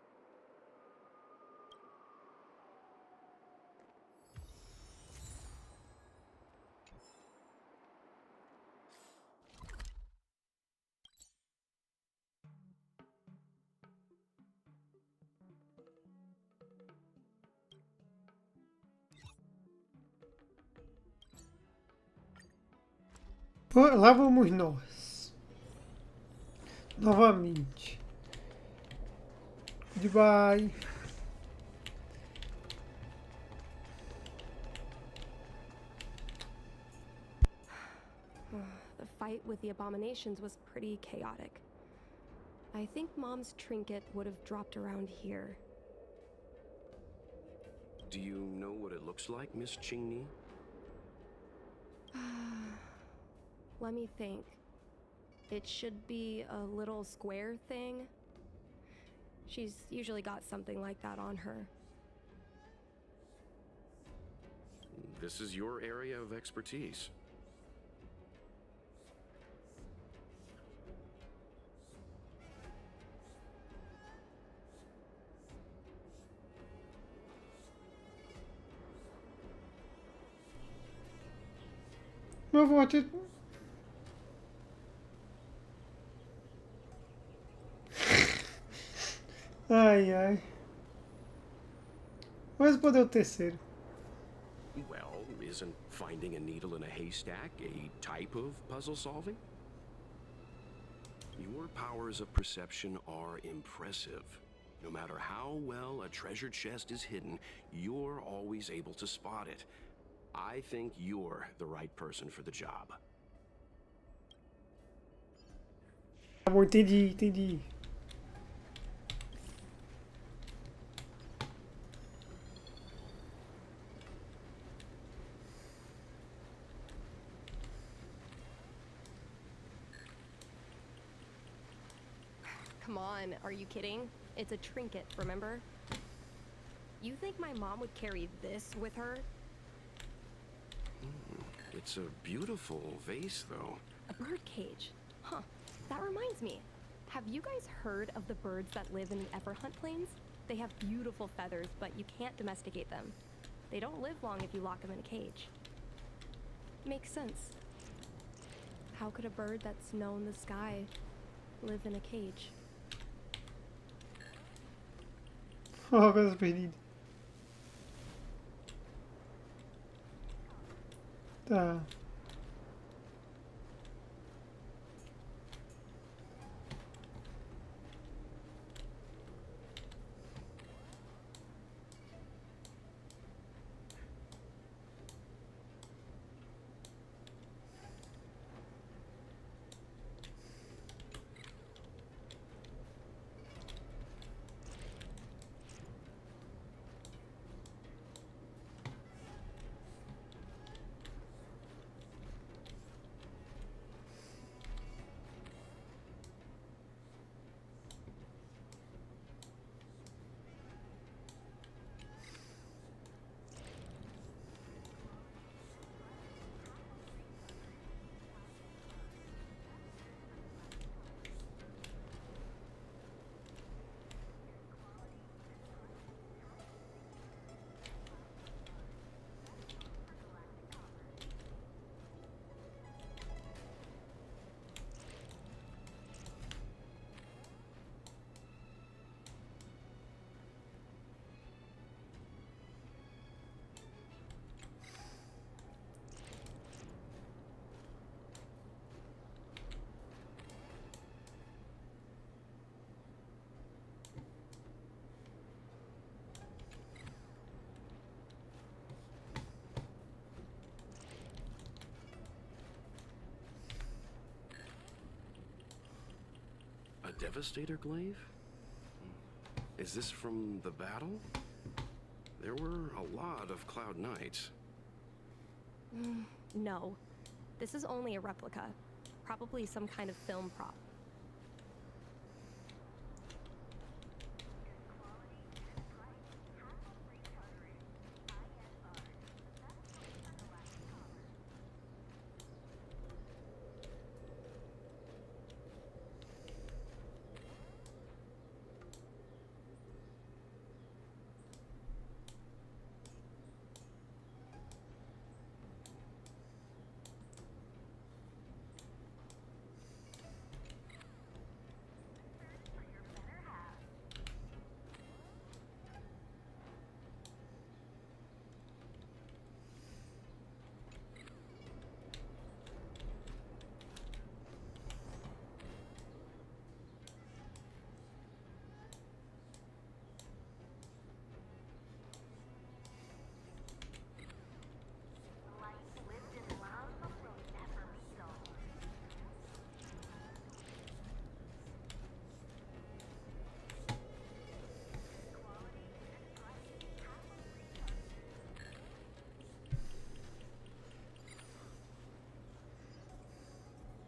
Lá vamos nós. Novamente. Goodbye. The fight with the abominations was pretty chaotic. I think Mom's trinket would have dropped around here. Do you know what it looks like, Miss Qingni? Let me think. It should be a little square thing. She's usually got something like that on her. This is your area of expertise. Mas vou ter... Ai, ai. Mas pode o terceiro. Well, isn't finding a needle in a haystack a type of puzzle solving? Your powers of perception are impressive. No matter how well a treasure chest is hidden, you're always able to spot it. I think you're the right person for the job. Tá bom, entendi. Come on, are you kidding? It's a trinket, remember? You think my mom would carry this with her? It's a beautiful vase, though. A bird cage. Huh. That reminds me. Have you guys heard of the birds that live in the Everhunt Plains? They have beautiful feathers, but you can't domesticate them. They don't live long if you lock them in a cage. Makes sense. How could a bird that's known the sky live in a cage? Oh, coisa perdida. Tá. Devastator glaive? Is this from the battle? There were a lot of Cloud Knights. No. This is only a replica. Probably some kind of film prop.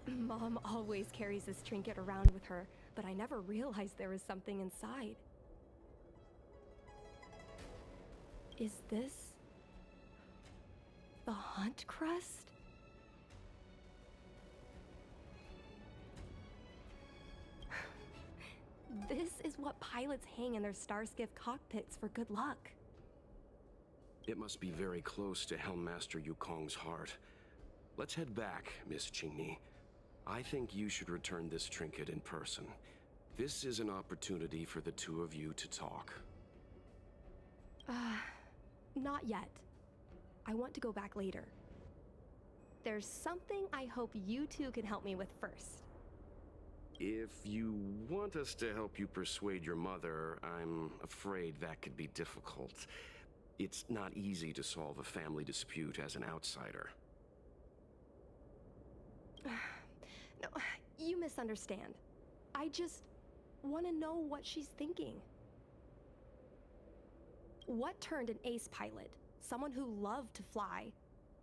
Mom always carries this trinket around with her, but I never realized there was something inside. Is this the hunt crest? This is what pilots hang in their Starskiff cockpits for good luck. It must be very close to Helmmaster Wukong's heart. Let's head back, Miss Qingni. I think you should return this trinket in person. This is an opportunity for the two of you to talk. Not yet. I want to go back later. There's something I hope you two can help me with first. If you want us to help you persuade your mother, I'm afraid that could be difficult. It's not easy to solve a family dispute as an outsider. No, you misunderstand. I just want to know what she's thinking. What turned an ace pilot, someone who loved to fly,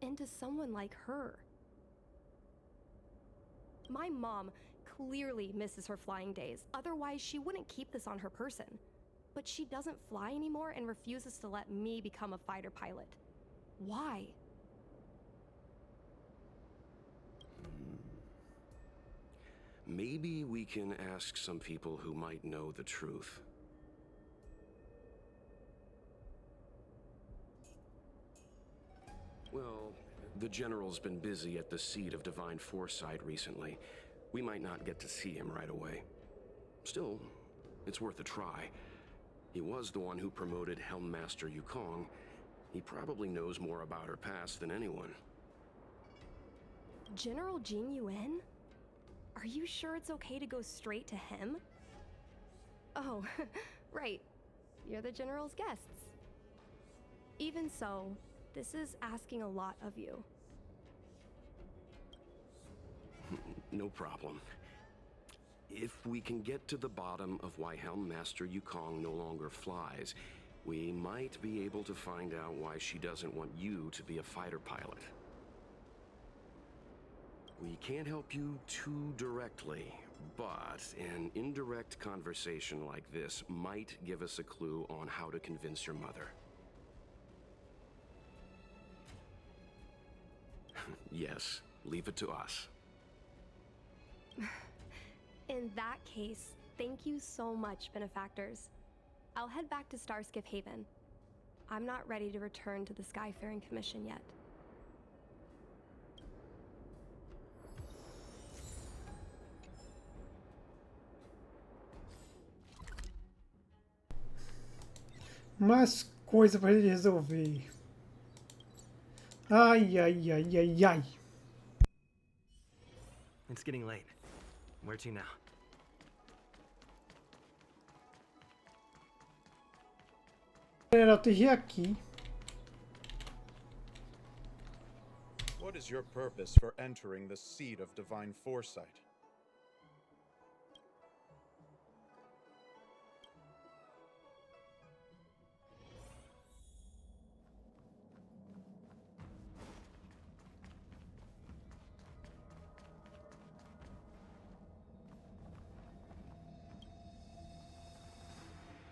into someone like her? My mom clearly misses her flying days, otherwise she wouldn't keep this on her person. But she doesn't fly anymore and refuses to let me become a fighter pilot. Why? Maybe we can ask some people who might know the truth. Well, the General's been busy at the seat of Divine Foresight recently. We might not get to see him right away. Still, it's worth a try. He was the one who promoted Helmmaster Wukong. He probably knows more about her past than anyone. General Jing Yuan? Are you sure it's okay to go straight to him? Oh, right. You're the General's guests. Even so, this is asking a lot of you. No problem. If we can get to the bottom of why Helmmaster Wukong no longer flies, we might be able to find out why she doesn't want you to be a fighter pilot. We can't help you too directly, but an indirect conversation like this might give us a clue on how to convince your mother. Yes, leave it to us. In that case, thank you so much, benefactors. I'll head back to Starskiff Haven. I'm not ready to return to the Skyfaring Commission yet. Mais coisa pra gente resolver. Ai, ai, ai, ai, ai. It's getting late. Where to now? Galera, eu aterrei aqui. What is your purpose for entering the seat of divine foresight?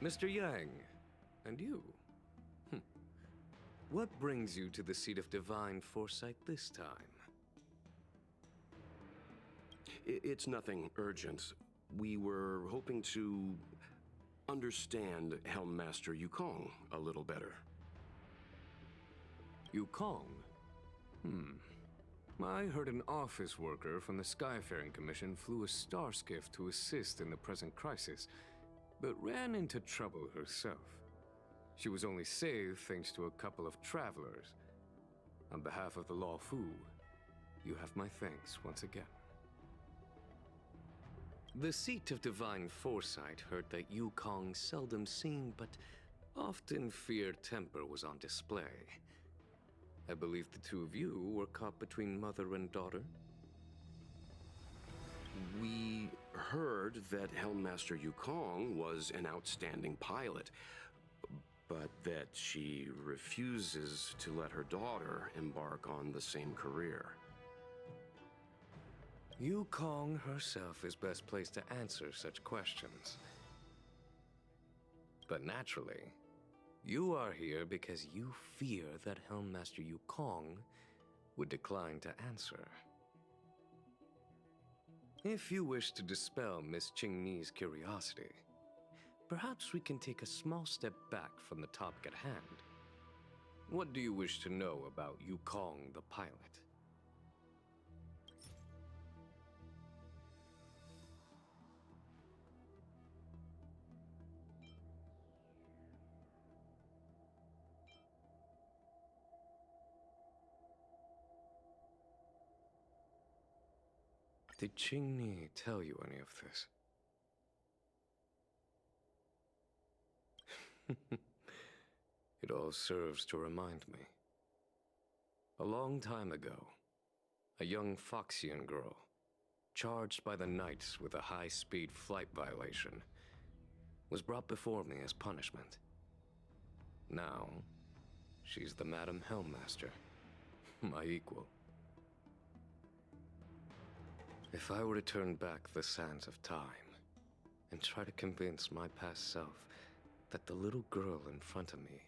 Mr. Yang, and you? What brings you to the seat of divine foresight this time? It's nothing urgent. We were hoping to understand Helmmaster Wukong a little better. Wukong? I heard an office worker from the Skyfaring Commission flew a star skiff to assist in the present crisis, but ran into trouble herself. She was only saved thanks to a couple of travelers. On behalf of the Law Fu, you have my thanks once again. The seat of divine foresight heard that Wukong's seldom seen but often feared temper was on display. I believe the two of you were caught between mother and daughter. We heard that Helmmaster Wukong was an outstanding pilot, but that she refuses to let her daughter embark on the same career. Wukong herself is best placed to answer such questions. But naturally, you are here because you fear that Helmmaster Wukong would decline to answer. If you wish to dispel Miss Qingni's curiosity, perhaps we can take a small step back from the topic at hand. What do you wish to know about Wukong the pilot? Did Qingni tell you any of this? It all serves to remind me. A long time ago, a young Foxian girl, charged by the Knights with a high-speed flight violation, was brought before me as punishment. Now, she's the Madam Helmmaster, my equal. If I were to turn back the sands of time and try to convince my past self that the little girl in front of me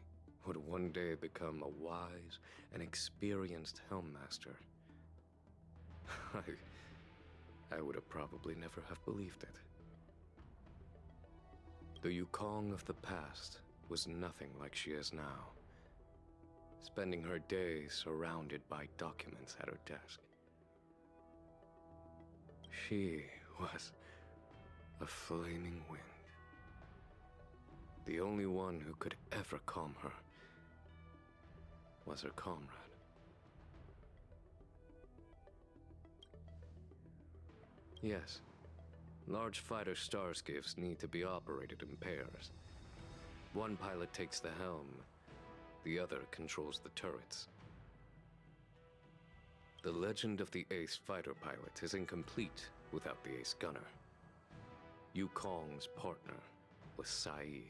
would one day become a wise and experienced Helmmaster, I would have probably never have believed it. The Wukong of the past was nothing like she is now, spending her days surrounded by documents at her desk. She was a flaming wind. The only one who could ever calm her was her comrade. Yes, large fighter starskiffs need to be operated in pairs. One pilot takes the helm, the other controls the turrets. The legend of the ace fighter pilot is incomplete without the ace gunner. Wukong's partner was Sai.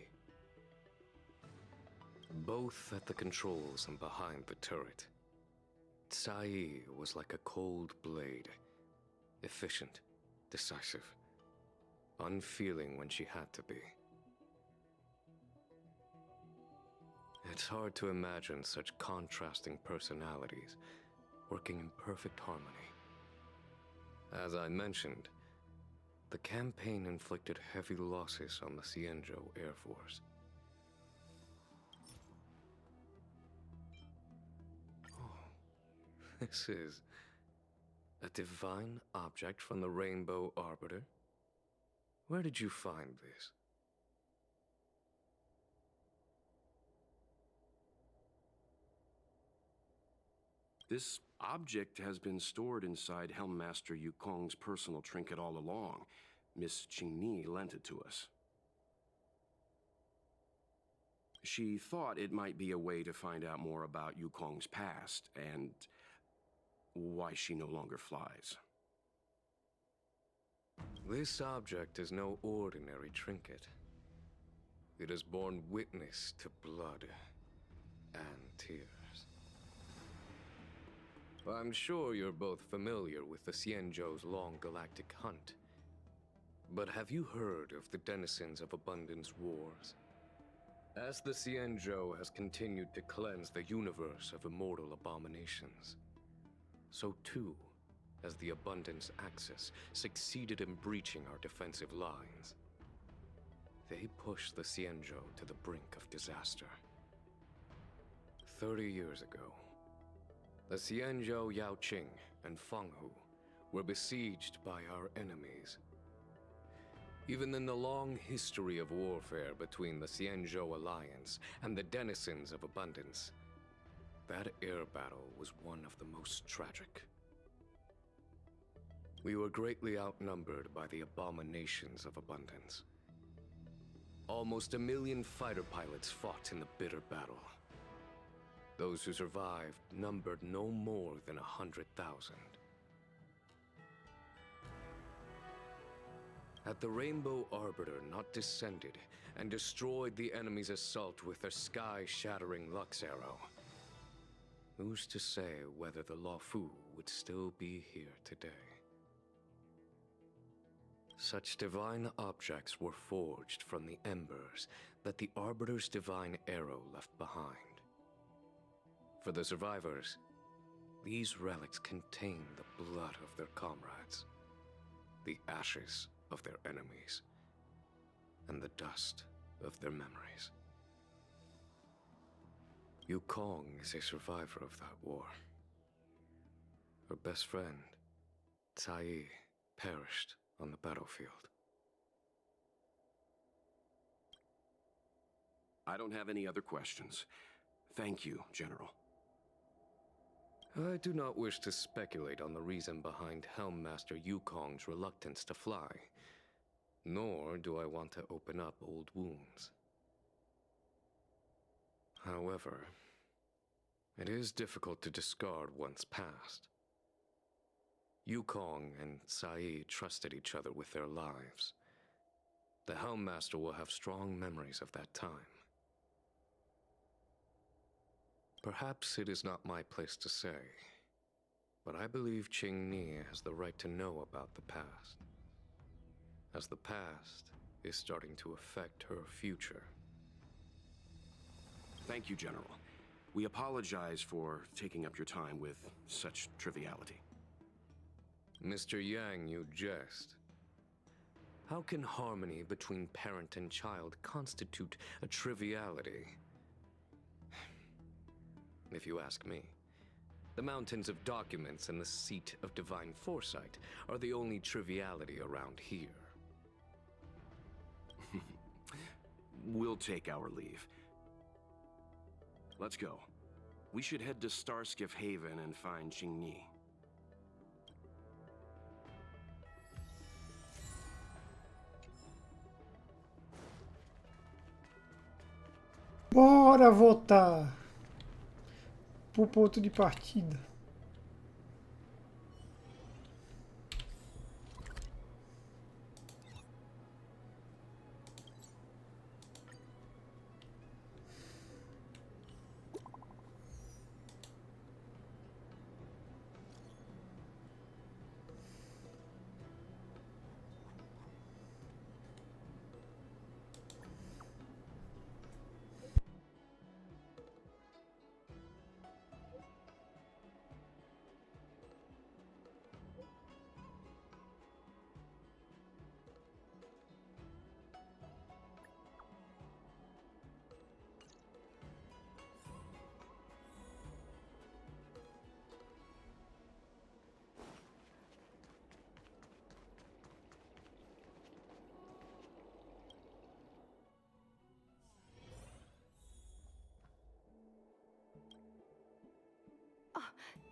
Both at the controls and behind the turret. Sai was like a cold blade, efficient, decisive, unfeeling when she had to be. It's hard to imagine such contrasting personalities working in perfect harmony. As I mentioned, the campaign inflicted heavy losses on the Xianzhou Air Force. Oh, this is a divine object from the Rainbow Arbiter? Where did you find this? This object has been stored inside Helmmaster Wukong's personal trinket all along. Miss Qingni lent it to us. She thought it might be a way to find out more about Wukong's past and why she no longer flies. This object is no ordinary trinket. It has borne witness to blood and tears. I'm sure you're both familiar with the Xianzhou's long galactic hunt. But have you heard of the denizens of Abundance Wars? As the Xianzhou has continued to cleanse the universe of immortal abominations, so too has the Abundance Axis succeeded in breaching our defensive lines. They pushed the Xianzhou to the brink of disaster. 30 years ago, the Xianzhou Yaoqing and Fenghu were besieged by our enemies. Even in the long history of warfare between the Xianzhou Alliance and the denizens of Abundance, that air battle was one of the most tragic. We were greatly outnumbered by the abominations of Abundance. Almost 1 million fighter pilots fought in the bitter battle. Those who survived numbered no more than 100,000. Had the Rainbow Arbiter not descended and destroyed the enemy's assault with their sky-shattering Lux Arrow, who's to say whether the Luofu would still be here today? Such divine objects were forged from the embers that the Arbiter's divine arrow left behind. For the survivors, these relics contain the blood of their comrades, the ashes of their enemies, and the dust of their memories. Wukong is a survivor of that war. Her best friend, Cai, perished on the battlefield. I don't have any other questions. Thank you, General. I do not wish to speculate on the reason behind Helmmaster Wukong's reluctance to fly, nor do I want to open up old wounds. However, it is difficult to discard one's past. Wukong and Cai trusted each other with their lives. The Helmmaster will have strong memories of that time. Perhaps it is not my place to say, but I believe Qingni has the right to know about the past, as the past is starting to affect her future. Thank you, General. We apologize for taking up your time with such triviality. Mr. Yang, you jest. How can harmony between parent and child constitute a triviality? If you ask me, the mountains of documents and the seat of divine foresight are the only triviality around here. We'll take our leave. Let's go. We should head to Starskiff Haven and find Qingni. Bora voltar pro ponto de partida.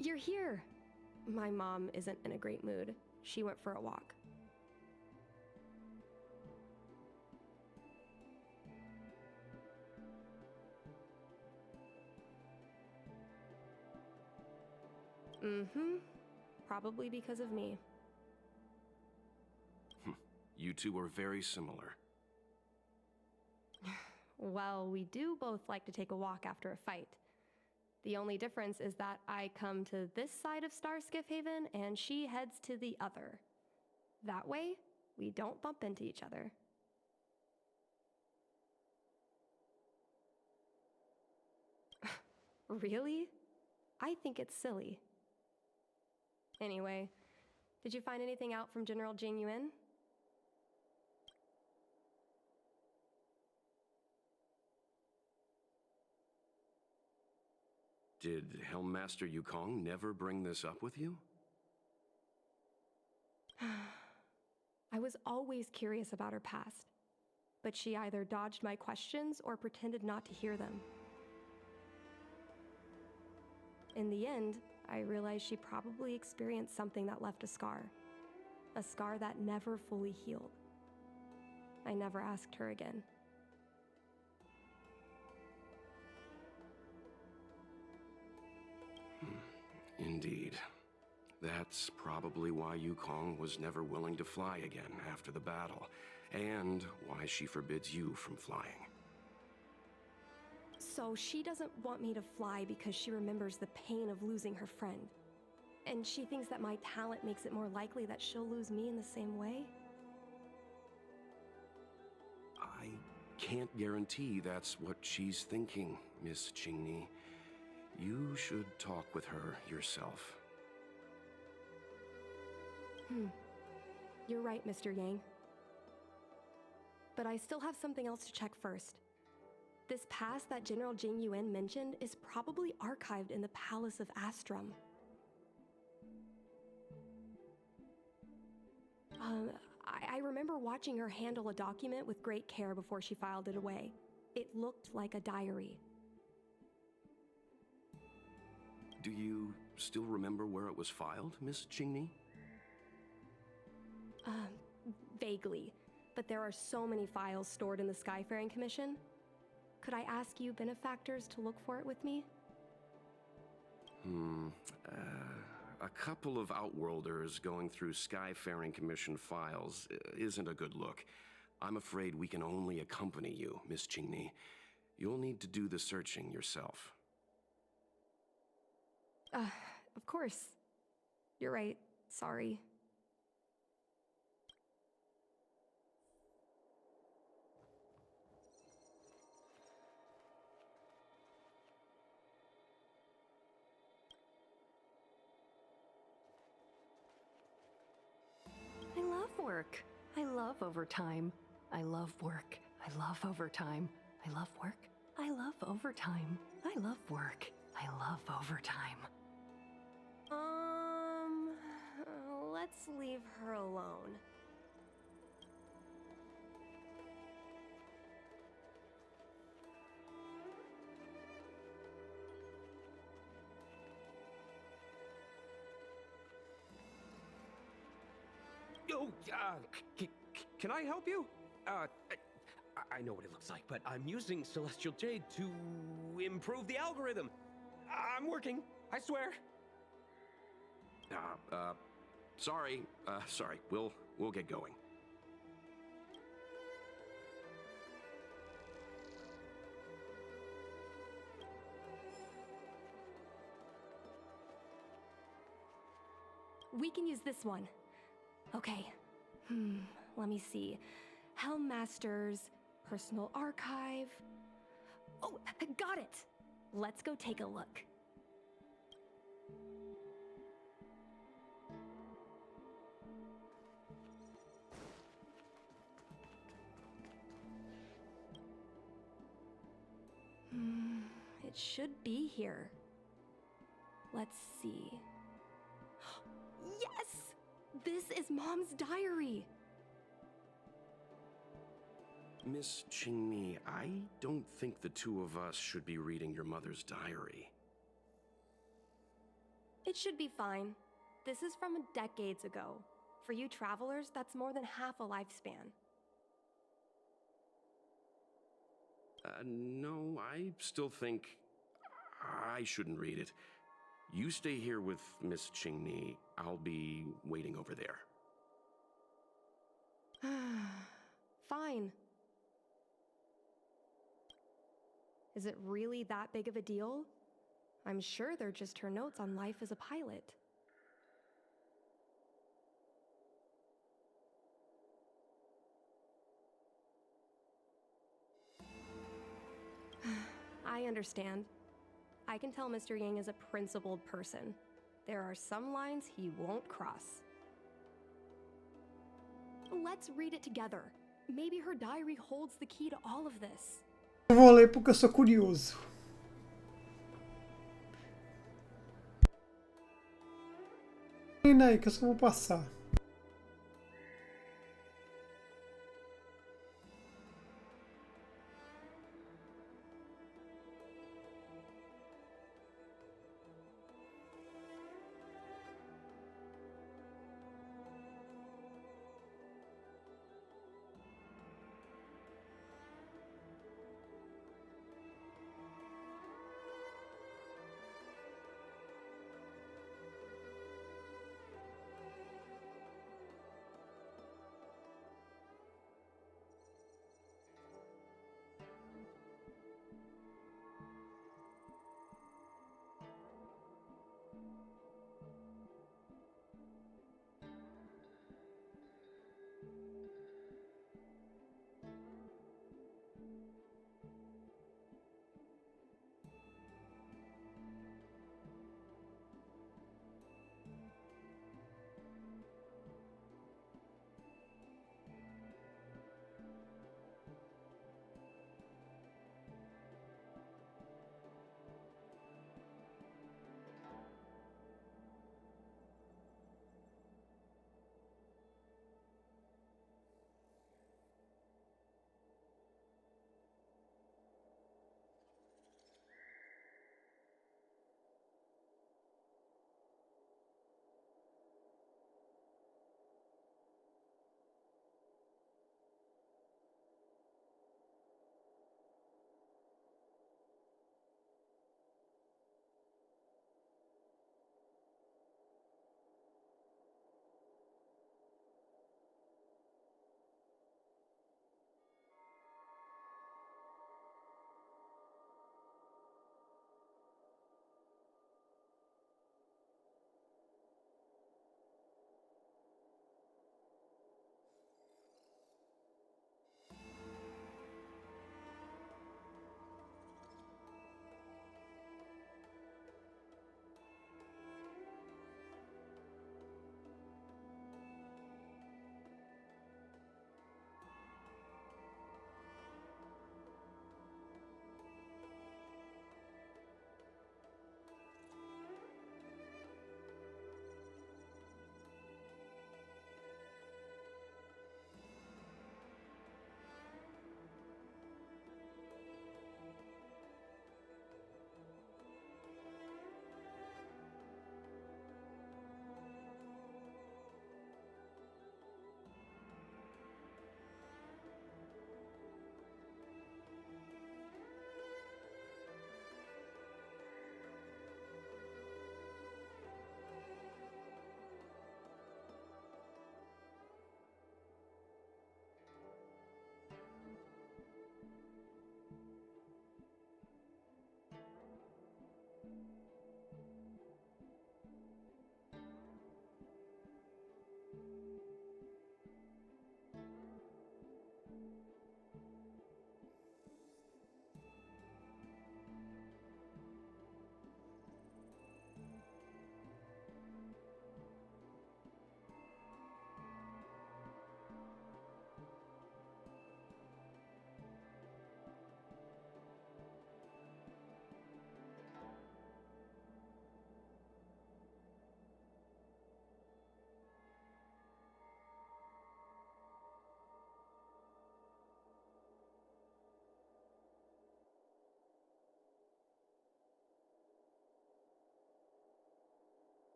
You're here. My mom isn't in a great mood. She went for a walk. Probably because of me. You two are very similar. Well, we do both like to take a walk after a fight. The only difference is that I come to this side of Starskiff Haven and she heads to the other. That way, we don't bump into each other. Really? I think it's silly. Anyway, did you find anything out from General Jing Yuan? Did Helmmaster Wukong never bring this up with you? I was always curious about her past, but she either dodged my questions or pretended not to hear them. In the end, I realized she probably experienced something that left a scar that never fully healed. I never asked her again. Indeed. That's probably why Wukong was never willing to fly again after the battle, and why she forbids you from flying. So she doesn't want me to fly because she remembers the pain of losing her friend. And she thinks that my talent makes it more likely that she'll lose me in the same way? I can't guarantee that's what she's thinking, Miss Qingni. You should talk with her yourself. You're right, Mr. Yang. But I still have something else to check first. This pass that General Jing Yuan mentioned is probably archived in the Palace of Astrum. I remember watching her handle a document with great care before she filed it away. It looked like a diary. Do you still remember where it was filed, Miss Qingni? Vaguely, but there are so many files stored in the Skyfaring Commission. Could I ask you benefactors to look for it with me? A couple of Outworlders going through Skyfaring Commission files isn't a good look. I'm afraid we can only accompany you, Miss Qingni. You'll need to do the searching yourself. Of course. You're right. Sorry. I love work. I love overtime. I love work. I love overtime. I love work. I love overtime. I love work. I love overtime. Let's leave her alone. Oh, can I help you? I know what it looks like, but I'm using Celestial Jade to improve the algorithm. I'm working, I swear. Sorry. We'll get going. We can use this one. Okay. Let me see. Helmmaster's personal archive. Oh, got it! Let's go take a look. It should be here. Let's see. Yes! This is Mom's diary! Miss Qingni, I don't think the two of us should be reading your mother's diary. It should be fine. This is from decades ago. For you travelers, that's more than half a lifespan. No, I still think I shouldn't read it. You stay here with Miss Qingni. I'll be waiting over there. Fine. Is it really that big of a deal? I'm sure they're just her notes on life as a pilot. I understand. I can tell Mr. Yang is a principled person. There are some lines he won't cross. Let's read it together. Maybe her diary holds the key to all of this. Eu vou ler porque eu sou curioso. Menina aí que eu só vou passar.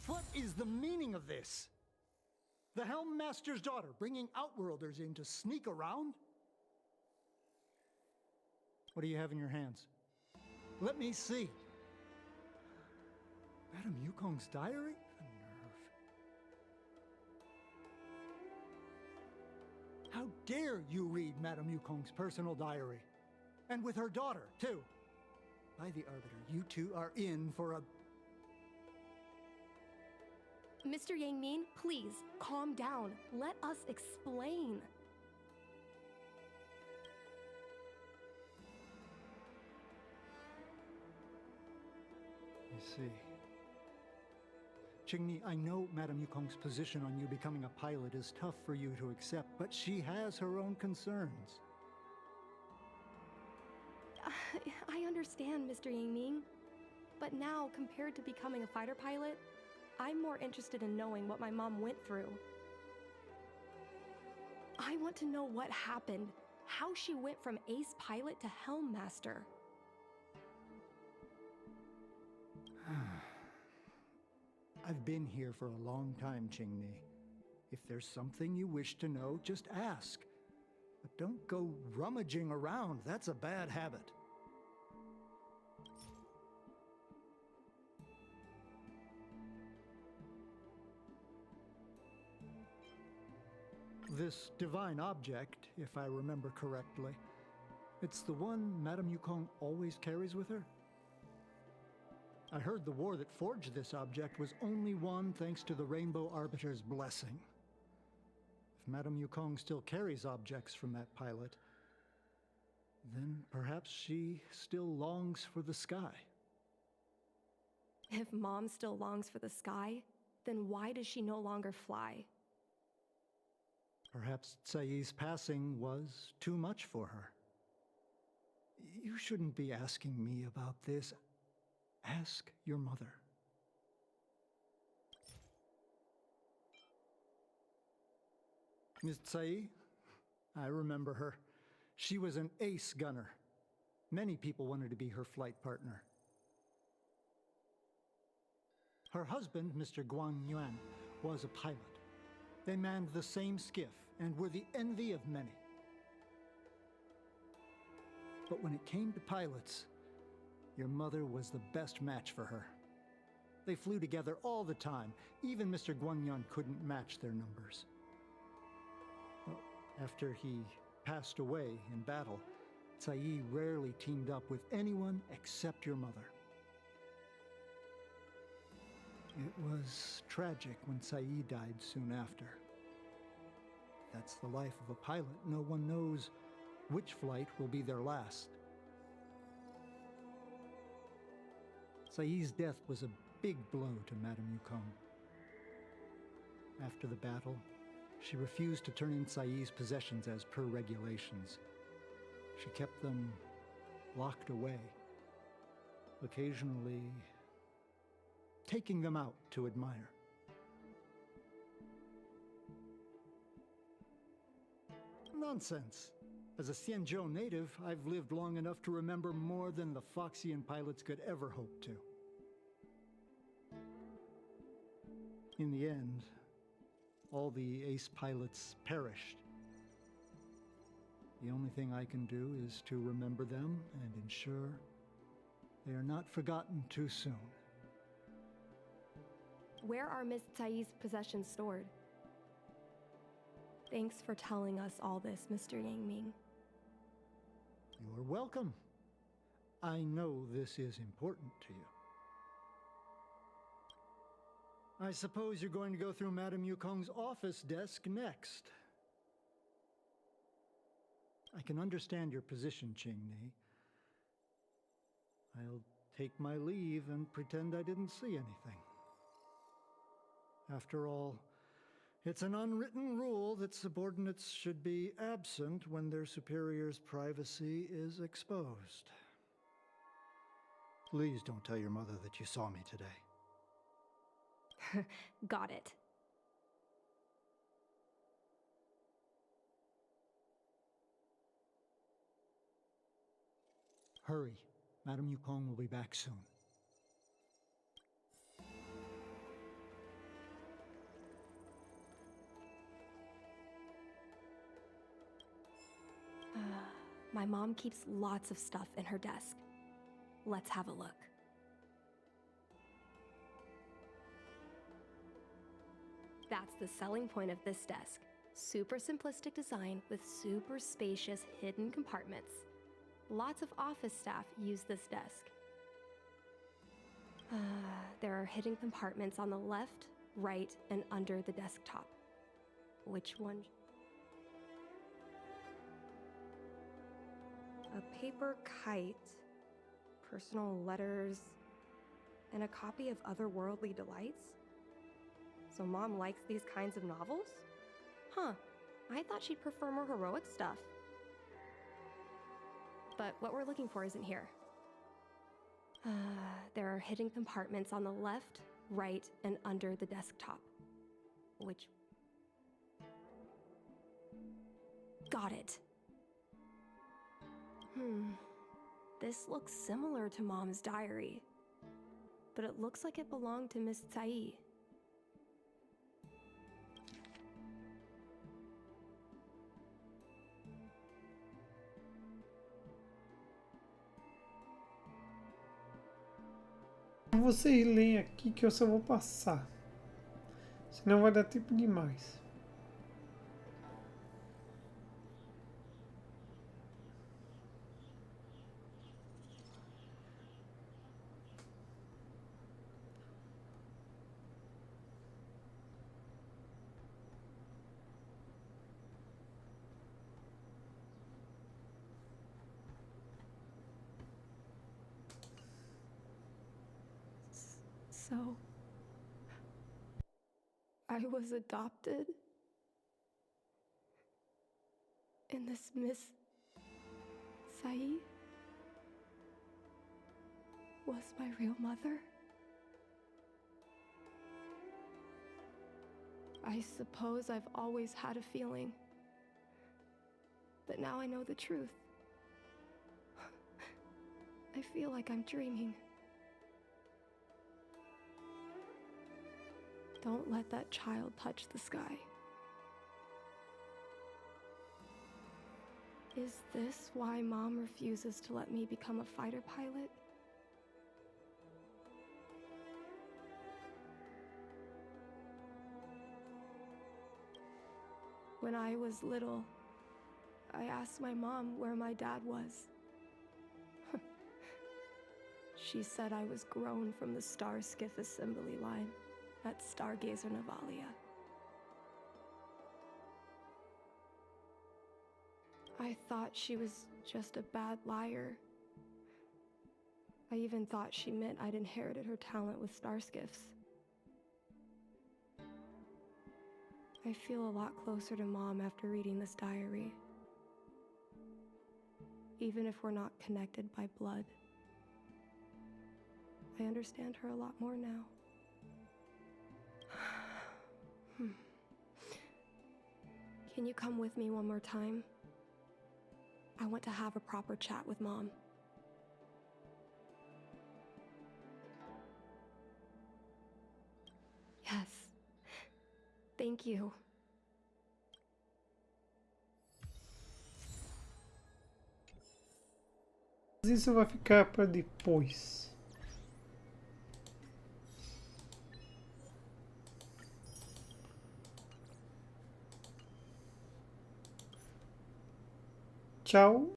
What is the meaning of this? The Helm Master's daughter bringing Outworlders in to sneak around? What do you have in your hands? Let me see. Madame Wukong's diary? A nerve. How dare you read Madame Wukong's personal diary? And with her daughter, too. By the Arbiter, you two are in for a... Mr. Yang Min, please, calm down. Let us explain. I see. Qingni, I know Madame Wukong's position on you becoming a pilot is tough for you to accept, but she has her own concerns. I understand, Mr. Yingming. But now, compared to becoming a fighter pilot, I'm more interested in knowing what my mom went through. I want to know what happened, how she went from ace pilot to helm master. I've been here for a long time, Qingni. If there's something you wish to know, just ask. But don't go rummaging around. That's a bad habit. This divine object, if I remember correctly, it's the one Madame Wukong always carries with her? I heard the war that forged this object was only won thanks to the Rainbow Arbiter's blessing. If Madame Wukong still carries objects from that pilot, then perhaps she still longs for the sky. If Mom still longs for the sky, then why does she no longer fly? Perhaps Tsai's passing was too much for her. You shouldn't be asking me about this. Ask your mother. Miss Tsai? I remember her. She was an ace gunner. Many people wanted to be her flight partner. Her husband, Mr. Guan Yuan, was a pilot. They manned the same skiff and were the envy of many. But when it came to pilots, your mother was the best match for her. They flew together all the time. Even Mr. Guanyan couldn't match their numbers. Well, after he passed away in battle, Tsai rarely teamed up with anyone except your mother. It was tragic when Tsai died soon after. That's the life of a pilot. No one knows which flight will be their last. Tsai's death was a big blow to Madame Wukong. After the battle, she refused to turn in Tsai's possessions as per regulations. She kept them locked away, occasionally taking them out to admire. Nonsense. As a Xianzhou native, I've lived long enough to remember more than the Foxian pilots could ever hope to. In the end, all the ace pilots perished. The only thing I can do is to remember them and ensure they are not forgotten too soon. Where are Miss Tsai's possessions stored? Thanks for telling us all this, Mr. Yangming. You're welcome. I know this is important to you. I suppose you're going to go through Madame Wukong's office desk next. I can understand your position, Qingni. I'll take my leave and pretend I didn't see anything. After all, it's an unwritten rule that subordinates should be absent when their superior's privacy is exposed. Please don't tell your mother that you saw me today. Got it. Hurry. Madame Wukong will be back soon. My mom keeps lots of stuff in her desk. Let's have a look. That's the selling point of this desk. Super simplistic design with super spacious hidden compartments. Lots of office staff use this desk. There are hidden compartments on the left, right, and under the desktop. Which one? A paper kite, personal letters, and a copy of Otherworldly Delights? So Mom likes these kinds of novels? Huh, I thought she'd prefer more heroic stuff. But what we're looking for isn't here. There are hidden compartments on the left, right, and under the desktop. Which... Got it. This looks similar to Mom's diary. But it looks like it belonged to Miss Tsai. Vocês leem aqui que eu só vou passar. Senão vai dar tempo demais. So... I was adopted? And this Miss Tsai was my real mother? I suppose I've always had a feeling. But now I know the truth. I feel like I'm dreaming. Don't let that child touch the sky. Is this why Mom refuses to let me become a fighter pilot? When I was little, I asked my mom where my dad was. She said I was grown from the Star Skiff assembly line at Stargazer Navalia. I thought she was just a bad liar. I even thought she meant I'd inherited her talent with star skiffs. I feel a lot closer to Mom after reading this diary. Even if we're not connected by blood. I understand her a lot more now. Can you come with me one more time? I want to have a proper chat with Mom. Yes. Thank you. Isso vai ficar para depois. Tchau.